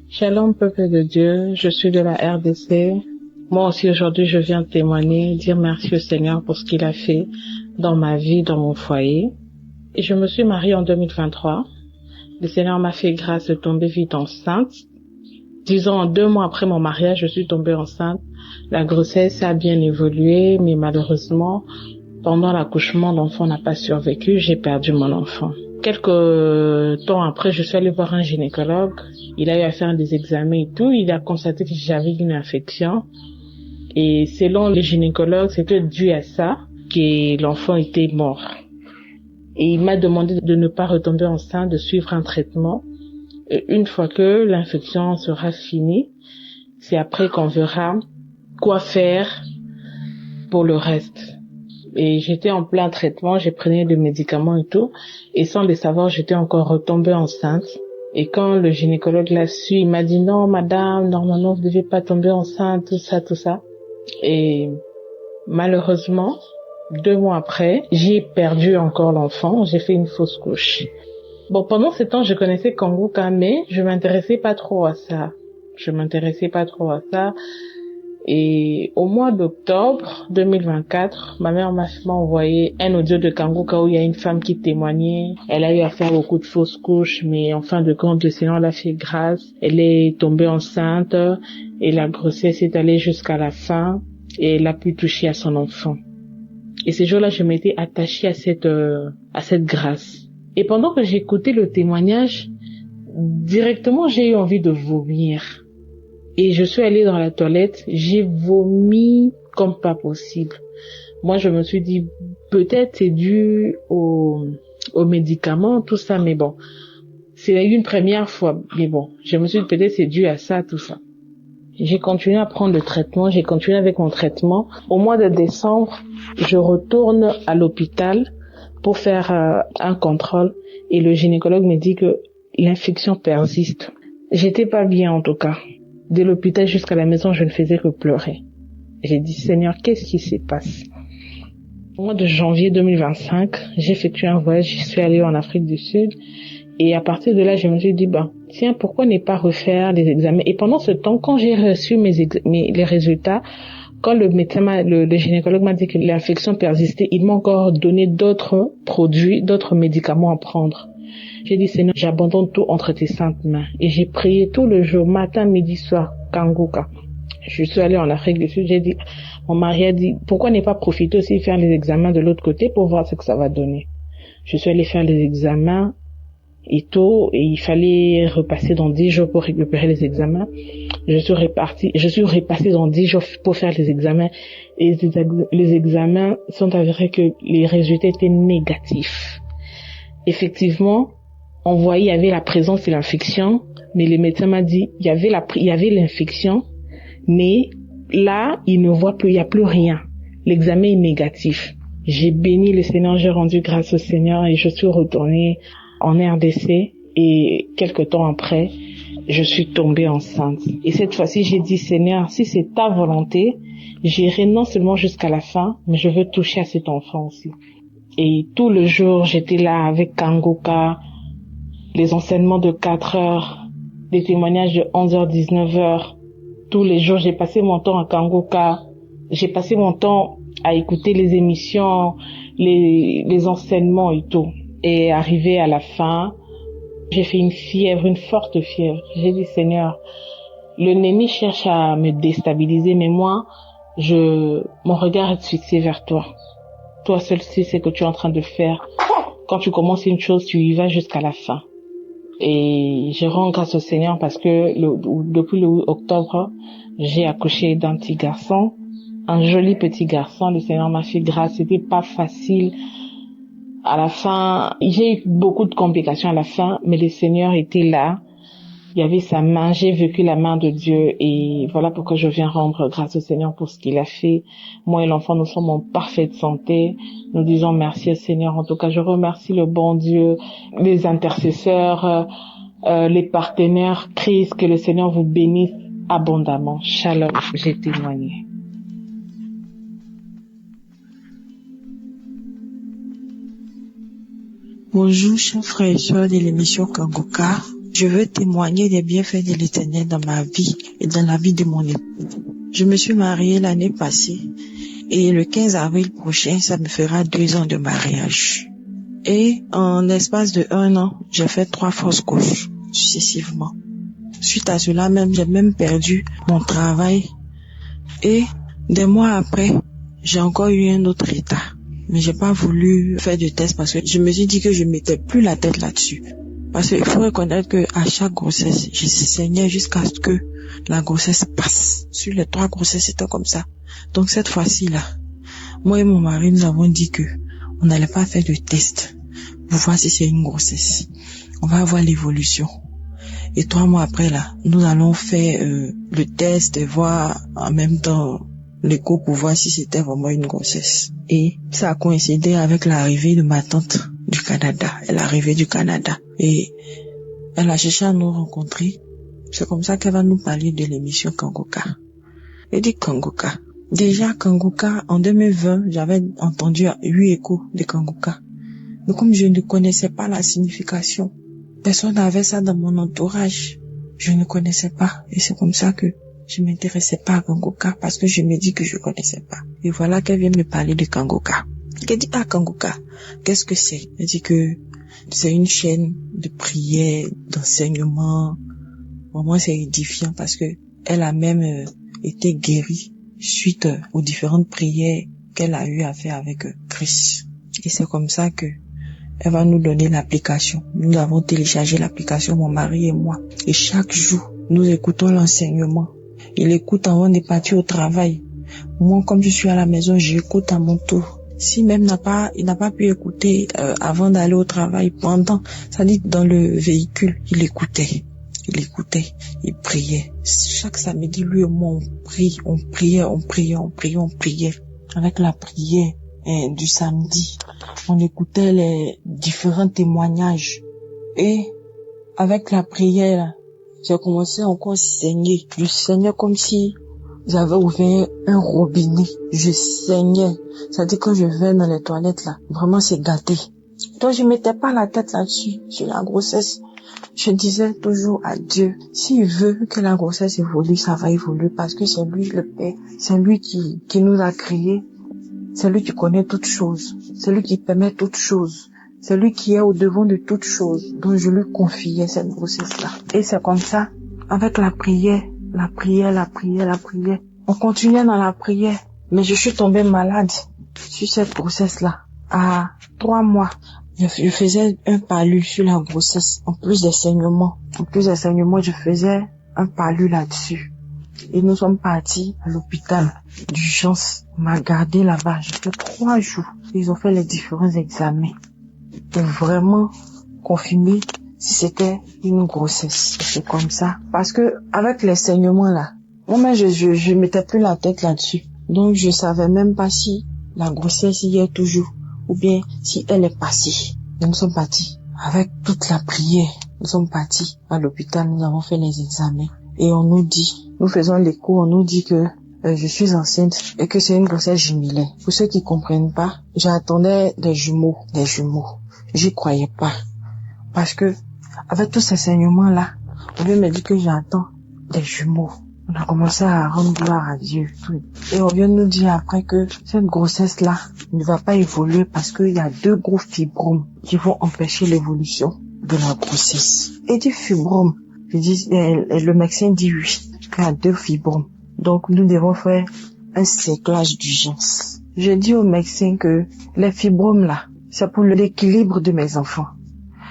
Shalom, peuple de Dieu. Je suis de la RDC. Moi aussi, aujourd'hui, je viens témoigner, dire merci au Seigneur pour ce qu'il a fait dans ma vie, dans mon foyer. Et je me suis mariée en 2023. Le Seigneur m'a fait grâce de tomber vite enceinte. Disons, 2 mois après mon mariage, je suis tombée enceinte. La grossesse a bien évolué, mais malheureusement, pendant l'accouchement, l'enfant n'a pas survécu. J'ai perdu mon enfant. Quelques temps après, je suis allée voir un gynécologue. Il a eu à faire des examens et tout. Il a constaté que j'avais une infection. Et selon les gynécologues, c'était dû à ça que l'enfant était mort. Et il m'a demandé de ne pas retomber enceinte, de suivre un traitement. Et une fois que l'infection sera finie, c'est après qu'on verra quoi faire pour le reste. Et j'étais en plein traitement, j'ai pris des médicaments et tout. Et sans le savoir, j'étais encore retombée enceinte. Et quand le gynécologue l'a su, il m'a dit non, madame, normalement, vous ne devez pas tomber enceinte, tout ça, tout ça. Et malheureusement, 2 mois après, j'ai perdu encore l'enfant, j'ai fait une fausse couche. Bon, pendant ce temps, je connaissais Kanguka, mais je m'intéressais pas trop à ça. Et au mois d'octobre 2024, ma mère m'a envoyé un audio de Kanguka où il y a une femme qui témoignait. Elle a eu à faire beaucoup de fausses couches, mais en fin de compte, le Seigneur l'a fait grâce. Elle est tombée enceinte et la grossesse est allée jusqu'à la fin et elle a pu toucher à son enfant. Et ce jour-là, je m'étais attachée à cette grâce. Et pendant que j'écoutais le témoignage, directement, j'ai eu envie de vomir. Et je suis allée dans la toilette, j'ai vomi comme pas possible. Moi, je me suis dit, peut-être c'est dû aux médicaments, tout ça, mais bon. C'est une première fois, mais bon. Je me suis dit, peut-être c'est dû à ça, tout ça. J'ai continué à prendre le traitement, j'ai continué avec mon traitement. Au mois de décembre, je retourne à l'hôpital pour faire un contrôle et le gynécologue me dit que l'infection persiste. J'étais pas bien en tout cas. De l'hôpital jusqu'à la maison, je ne faisais que pleurer. J'ai dit, Seigneur, qu'est-ce qui se passe? Au mois de janvier 2025, j'ai effectué un voyage, je suis allée en Afrique du Sud. Et à partir de là, je me suis dit, tiens, pourquoi ne pas refaire les examens? Et pendant ce temps, quand j'ai reçu les résultats, quand le médecin, le gynécologue m'a dit que l'infection persistait, il m'a encore donné d'autres produits, d'autres médicaments à prendre. J'ai dit, Seigneur, j'abandonne tout entre tes saintes mains. Et j'ai prié tout le jour, matin, midi, soir, Kanguka. Je suis allée en Afrique du Sud, j'ai dit, mon mari a dit, pourquoi ne pas profiter aussi faire les examens de l'autre côté pour voir ce que ça va donner? Je suis allée faire les examens et tout, et il fallait repasser dans 10 jours pour récupérer les examens. Je suis repassée dans 10 jours pour faire les examens, et les examens sont avérés que les résultats étaient négatifs. Effectivement, on voyait, il y avait la présence de l'infection, mais le médecin m'a dit, il y avait l'infection, mais là, il ne voit plus, il n'y a plus rien. L'examen est négatif. J'ai béni le Seigneur, j'ai rendu grâce au Seigneur et je suis retournée en RDC et quelque temps après, je suis tombée enceinte. Et cette fois-ci, j'ai dit, Seigneur, si c'est ta volonté, j'irai non seulement jusqu'à la fin, mais je veux toucher à cet enfant aussi. Et tout le jour, j'étais là avec Kanguka, les enseignements de 4 heures, des témoignages de 11h, 19h. Tous les jours, j'ai passé mon temps à Kanguka. J'ai passé mon temps à écouter les émissions, les enseignements et tout. Et arrivé à la fin, j'ai fait une fièvre, une forte fièvre. J'ai dit, Seigneur, Le Némi cherche à me déstabiliser, mais moi, mon regard est fixé vers toi. Toi seul sais ce que tu es en train de faire. Quand tu commences une chose, tu y vas jusqu'à la fin. Et je rends grâce au Seigneur parce que depuis le 8 octobre, j'ai accouché d'un petit garçon, un joli petit garçon. Le Seigneur m'a fait grâce. C'était pas facile. À la fin, j'ai eu beaucoup de complications à la fin, mais le Seigneur était là. Il y avait sa main, j'ai vécu la main de Dieu et voilà pourquoi je viens rendre grâce au Seigneur pour ce qu'il a fait. Moi et l'enfant, nous sommes en parfaite santé. Nous disons merci au Seigneur. En tout cas, je remercie le bon Dieu, les intercesseurs, les partenaires. Christ, que le Seigneur vous bénisse abondamment. Shalom, j'ai témoigné. Bonjour, chers frères et sœurs de l'émission Kanguka. Je veux témoigner des bienfaits de l'Éternel dans ma vie et dans la vie de mon époux. Je me suis mariée l'année passée et le 15 avril prochain, ça me fera 2 ans de mariage. Et en l'espace de 1 an, j'ai fait 3 fausses couches successivement. Suite à cela même, j'ai même perdu mon travail et des mois après, j'ai encore eu un autre état. Mais j'ai pas voulu faire de test parce que je me suis dit que je mettais plus la tête là-dessus. Parce qu'il faut reconnaître que à chaque grossesse, je saignais jusqu'à ce que la grossesse passe. Sur les 3 grossesses, c'était comme ça. Donc cette fois-ci là, moi et mon mari, nous avons dit que on n'allait pas faire de test pour voir si c'est une grossesse. On va voir l'évolution. Et 3 mois après là, nous allons faire le test et voir en même temps l'écho pour voir si c'était vraiment une grossesse. Et ça a coïncidé avec l'arrivée de ma tante du Canada. Elle est arrivée du Canada. Et elle a cherché à nous rencontrer. C'est comme ça qu'elle va nous parler de l'émission Kanguka. Elle dit Kanguka. Déjà Kanguka, en 2020, j'avais entendu 8 échos de Kanguka. Mais comme je ne connaissais pas la signification, personne n'avait ça dans mon entourage. Je ne connaissais pas. Et c'est comme ça que je m'intéressais pas à Kanguka parce que je me dis que je connaissais pas. Et voilà qu'elle vient me parler de Kanguka. Elle dit, Kanguka, qu'est-ce que c'est? Elle dit que c'est une chaîne de prière, d'enseignement. Pour moi, c'est édifiant parce que elle a même été guérie suite aux différentes prières qu'elle a eu à faire avec Christ. Et c'est comme ça que elle va nous donner l'application. Nous avons téléchargé l'application, mon mari et moi. Et chaque jour, nous écoutons l'enseignement. Il écoute avant de partir au travail. Moi, comme je suis à la maison, j'écoute à mon tour. Si même il n'a pas pu écouter avant d'aller au travail, pendant, ça dit dans le véhicule, il écoutait, il priait. Chaque samedi, lui et moi, on priait. Avec la prière du samedi, on écoutait les différents témoignages. Et avec la prière, j'ai commencé encore à saigner. Je saignais comme si j'avais ouvert un robinet. Je saignais. C'est-à-dire quand je vais dans les toilettes là, vraiment c'est gâté. Donc je mettais pas la tête là-dessus, sur la grossesse. Je disais toujours à Dieu, s'il veut que la grossesse évolue, ça va évoluer parce que c'est lui le Père. C'est lui qui nous a créés. C'est lui qui connaît toutes choses. C'est lui qui permet toutes choses. C'est lui qui est au devant de toutes choses. Donc je lui confiais cette grossesse-là. Et c'est comme ça, avec la prière. On continuait dans la prière. Mais je suis tombée malade sur cette grossesse-là. À 3 mois, je faisais un palu sur la grossesse. En plus des saignements, je faisais un palu là-dessus. Et nous sommes partis à l'hôpital d'urgence. On m'a gardé là-bas. J'ai fait 3 jours. Ils ont fait les différents examens pour vraiment confirmer si c'était une grossesse. C'est comme ça. Parce que avec les saignements là, moi-même je mettais plus la tête là-dessus. Donc je savais même pas si la grossesse y est toujours ou bien si elle est passée. Nous sommes partis avec toute la prière. Nous sommes partis à l'hôpital. Nous avons fait les examens et on nous dit, nous faisons l'écho, on nous dit que je suis enceinte et que c'est une grossesse jumelée. Pour ceux qui comprennent pas, j'attendais des jumeaux. J'y croyais pas. Parce que, avec tous ces saignements-là, on vient me dire que j'attends des jumeaux. On a commencé à rendre gloire à Dieu. Et on vient nous dire après que cette grossesse-là ne va pas évoluer parce qu'il y a 2 gros fibromes qui vont empêcher l'évolution de la grossesse. Et du fibrome, le médecin dit oui. Tu as 2 fibromes. Donc, nous devons faire un séclage d'urgence. Je dis au médecin que les fibromes là, c'est pour l'équilibre de mes enfants.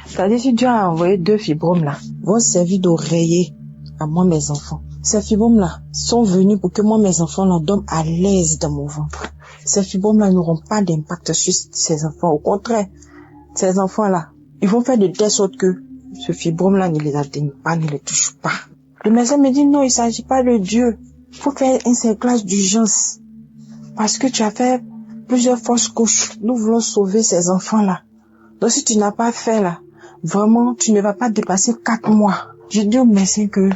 C'est-à-dire, si Dieu a envoyé 2 fibromes là, vont servir d'oreiller à moi, mes enfants. Ces fibromes là sont venus pour que moi, mes enfants là, dorment à l'aise dans mon ventre. Ces fibromes là n'auront pas d'impact sur ces enfants. Au contraire, ces enfants là, ils vont faire de telle sorte que ce fibrome là ne les atteigne pas, ne les touche pas. Le médecin me dit non, il s'agit pas de Dieu. Il faut faire un séclage d'urgence. Parce que tu as fait plusieurs fausses couches. Nous voulons sauver ces enfants-là. Donc si tu n'as pas fait là, vraiment, tu ne vas pas dépasser 4 mois. Je dis au médecin que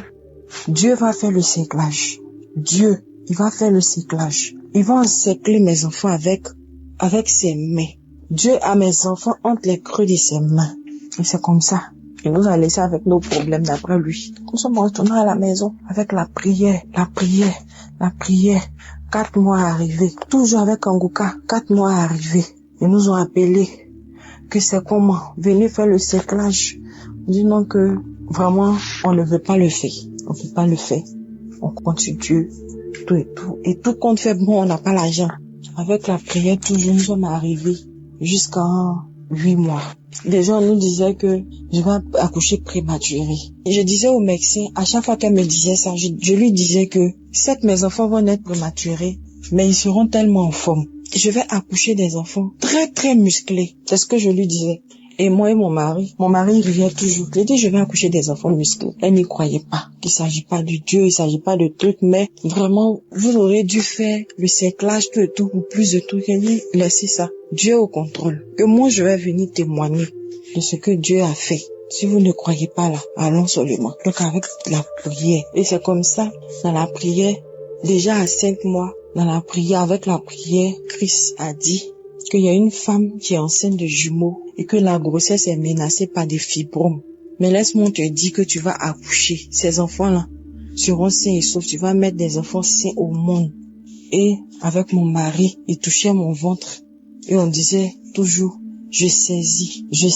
Dieu va faire le séclage. Dieu, il va faire le séclage. Il va encercler mes enfants avec ses mains. Dieu a mes enfants entre les creux de ses mains. Et c'est comme ça. Il nous a laissé avec nos problèmes d'après lui. Nous sommes retournés à la maison avec la prière. 4 mois arrivés. Toujours avec Kanguka. 4 mois arrivés. Ils nous ont appelés. Que c'est comment? Venez faire le séclage. On dit non que vraiment, on ne veut pas le faire. On ne peut pas le faire. On continue tout et tout. Et tout compte fait, bon, on n'a pas l'argent. Avec la prière, toujours, nous sommes arrivés jusqu'à 8 mois. Les gens nous disaient que je vais accoucher prématuré. Et je disais au médecin, à chaque fois qu'elle me disait ça, je lui disais que certes mes enfants vont naître prématurés, mais ils seront tellement en forme. Je vais accoucher des enfants très très musclés. C'est ce que je lui disais. Et moi et mon mari riait toujours. Je dis je vais accoucher des enfants musclés. Elle n'y croyait pas. Il s'agit pas de Dieu, il s'agit pas de trucs, mais vraiment, vous aurez dû faire le séclage, tout et tout, ou plus de trucs. Elle dit, laissez ça. Dieu est au contrôle. Que moi je vais venir témoigner de ce que Dieu a fait. Si vous ne croyez pas là, allons seulement. Donc avec la prière. Et c'est comme ça, dans la prière, déjà à 5 mois, dans la prière, avec la prière, Christ a dit qu'il y a une femme qui est enceinte de jumeaux et que la grossesse est menacée par des fibromes. Mais laisse-moi te dire que tu vas accoucher. Ces enfants-là seront sains et saufs. Tu vas mettre des enfants sains au monde. Et avec mon mari, il touchait mon ventre. Et on disait toujours, je saisis, je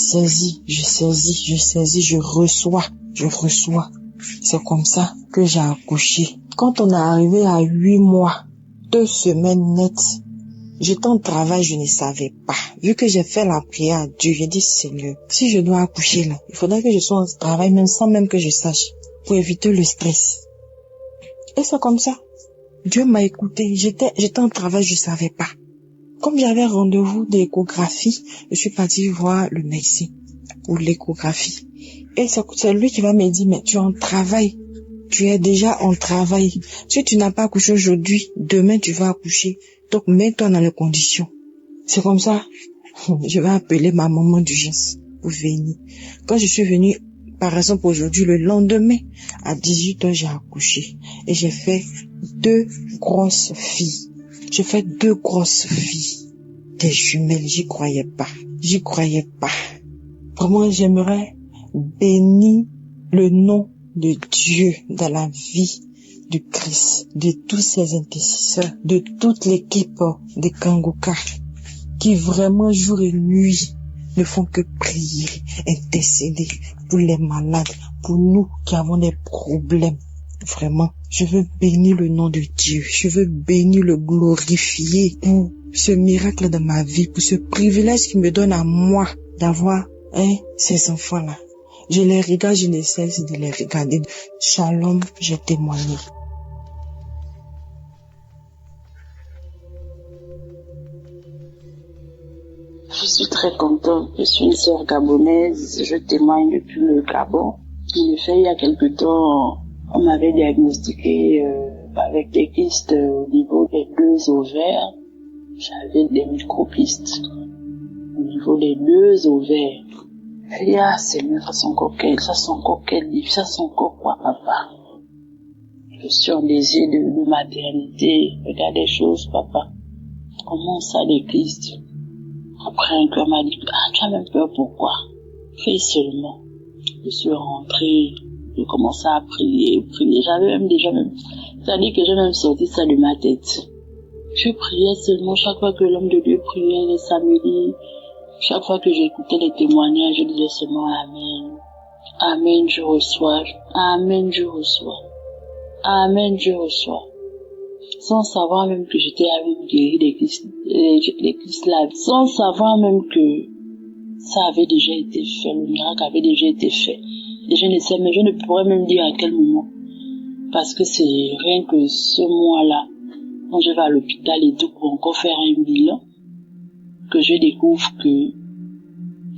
reçois. C'est comme ça que j'ai accouché. Quand on est arrivé à 8 mois, 2 semaines nettes, j'étais en travail, je ne savais pas. Vu que j'ai fait la prière à Dieu, j'ai dit, Seigneur, si je dois accoucher là, il faudrait que je sois en travail, même sans même que je sache, pour éviter le stress. Et c'est comme ça. Dieu m'a écouté. J'étais en travail, je savais pas. Comme j'avais rendez-vous d'échographie, je suis partie voir le médecin pour l'échographie. Et c'est lui qui va me dire, mais tu es en travail. Tu es déjà en travail. Si tu n'as pas accouché aujourd'hui, demain tu vas accoucher. Donc mets-toi dans les conditions. C'est comme ça. Je vais appeler ma maman d'urgence pour venir. Quand je suis venue, par exemple aujourd'hui, le lendemain, à 18h, j'ai accouché. Et j'ai fait 2 grosses filles. Des jumelles, j'y croyais pas. Vraiment, j'aimerais bénir le nom de Dieu dans la vie de Christ, de tous ses intercesseurs, de toute l'équipe de Kanguka, qui vraiment jour et nuit ne font que prier, intercéder pour les malades, pour nous qui avons des problèmes. Vraiment, je veux bénir le nom de Dieu, je veux bénir le glorifier pour ce miracle de ma vie, pour ce privilège qu'il me donne à moi d'avoir ces enfants-là. Je les regarde, je ne cesse de les regarder. Shalom, j'ai témoigné. Je suis très contente. Je suis une sœur gabonaise. Je témoigne depuis le Gabon. En effet, il y a quelque temps, on m'avait diagnostiqué avec des kystes au niveau des 2 ovaires. J'avais des micropystes au niveau des 2 ovaires. Et Seigneur, ça sent encore quoi, papa? Je suis en désir de maternité. Regarde les choses, papa. Comment ça, les kystes? Après, un cœur m'a dit, tu as même peur, pourquoi? Fais seulement. Je suis rentrée, j'ai commencé à prier. J'avais même c'est-à-dire que j'ai même sorti ça de ma tête. Je priais seulement chaque fois que l'homme de Dieu priait les samedis. Chaque fois que j'écoutais les témoignages, je disais seulement Amen. Amen, je reçois. Amen, je reçois. Amen, Dieu reçoit. Sans savoir même que j'étais avec guéri des Christ là, sans savoir même que ça avait déjà été fait, le miracle avait déjà été fait. Et je ne sais, mais je ne pourrais même dire à quel moment. Parce que c'est rien que ce mois-là, quand je vais à l'hôpital et tout pour encore faire un bilan, que je découvre que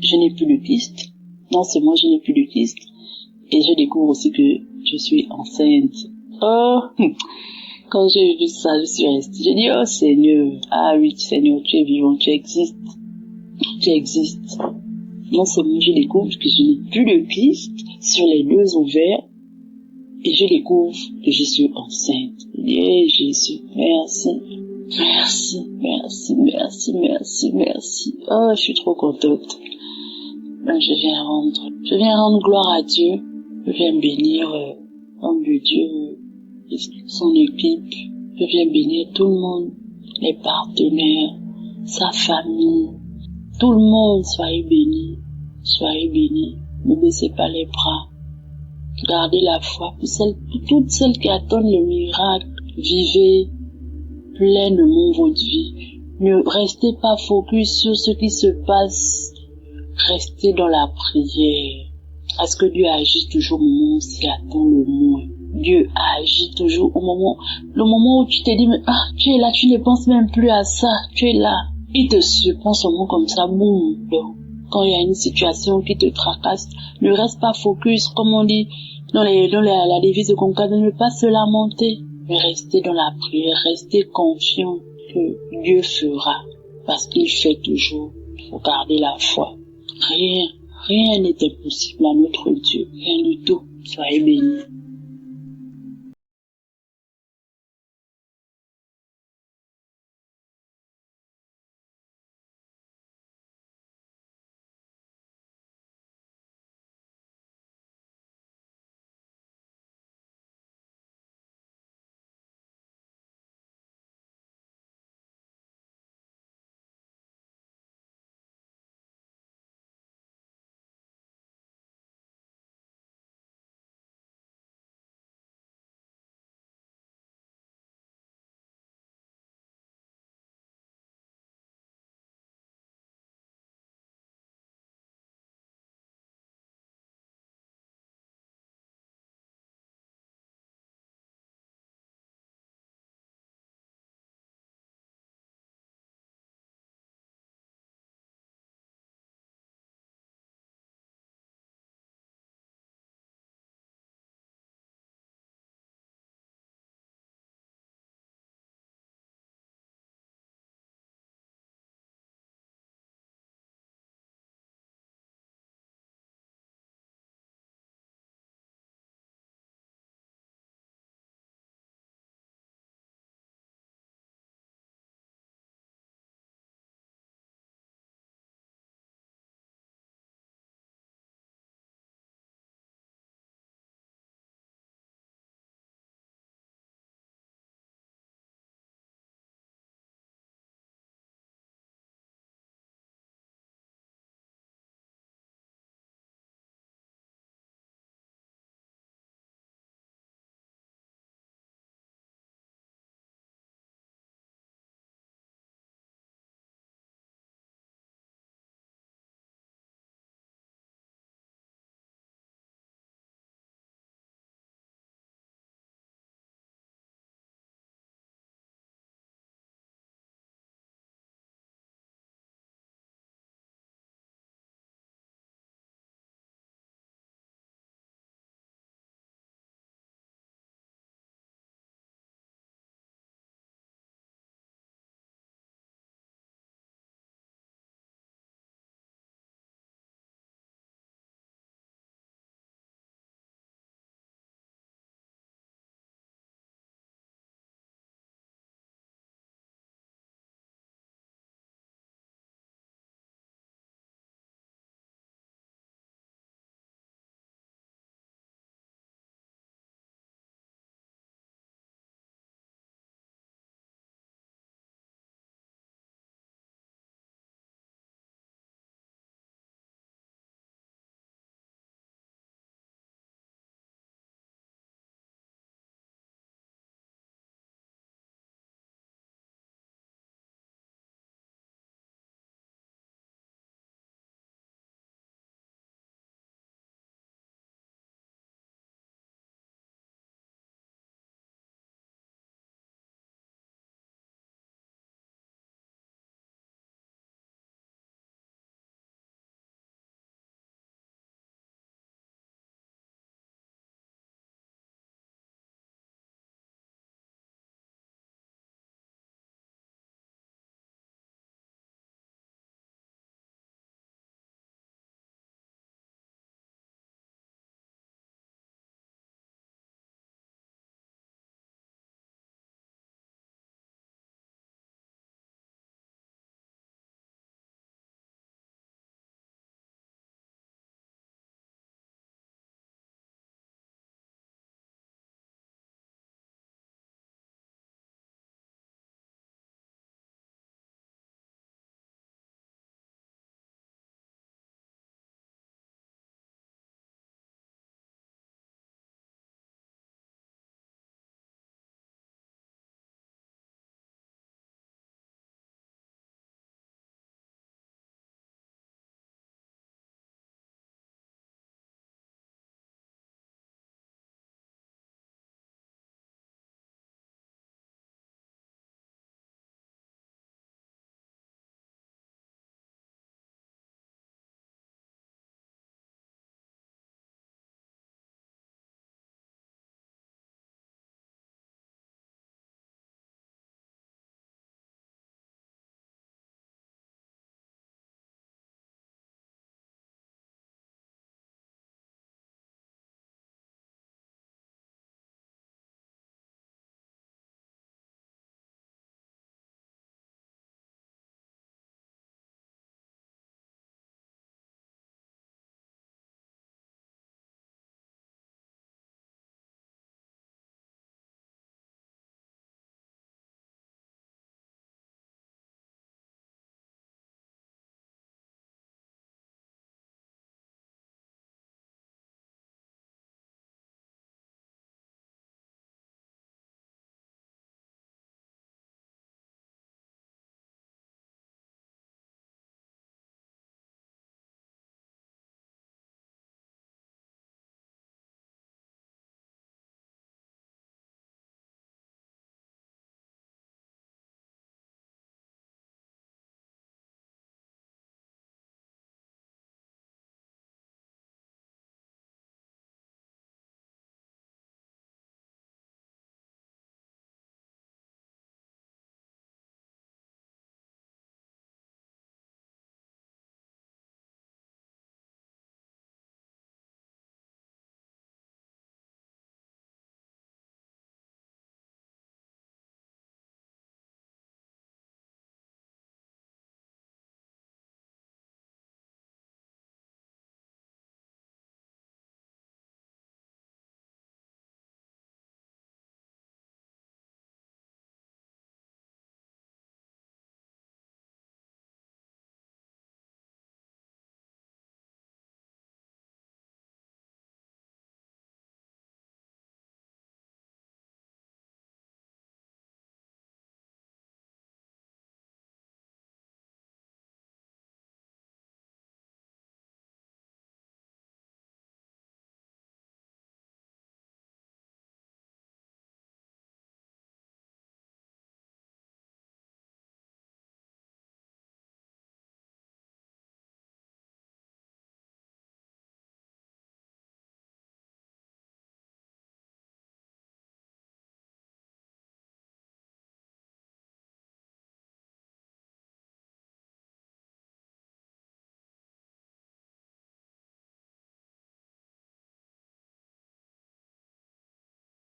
je n'ai plus de kyste. Non seulement je n'ai plus de kyste, et je découvre aussi que je suis enceinte. Oh, quand j'ai vu ça, je suis restée. J'ai dit, oh Seigneur, ah oui Seigneur, tu es vivant, tu existes. Tu existes. Non seulement je découvre que je n'ai plus de kyste sur les 2 ovaires, et je découvre que je suis enceinte. Je dis, hey, Jésus, merci. Merci, merci, merci, merci, merci. Oh, je suis trop contente. Je viens rendre gloire à Dieu. Je viens bénir l'homme de Dieu, son équipe. Je viens bénir tout le monde, les partenaires, sa famille. Tout le monde, soyez bénis. Soyez bénis. Ne baissez pas les bras. Gardez la foi. Pour toutes celles qui attendent le miracle, vivez pleinement votre vie. Ne restez pas focus sur ce qui se passe. Restez dans la prière. Parce que Dieu agit toujours au moment où on s'y attend le moins. Dieu agit toujours le moment où tu te dis, mais, tu es là, tu ne penses même plus à ça, tu es là. Il te surprend seulement comme ça, boum. Quand il y a une situation qui te tracasse, ne reste pas focus, comme on dit dans la devise de Conca, de ne pas se lamenter, mais rester dans la prière, rester confiant que Dieu fera, parce qu'il fait toujours. Il faut garder la foi. Rien n'est impossible à notre Dieu, rien du tout. Soyez bénis.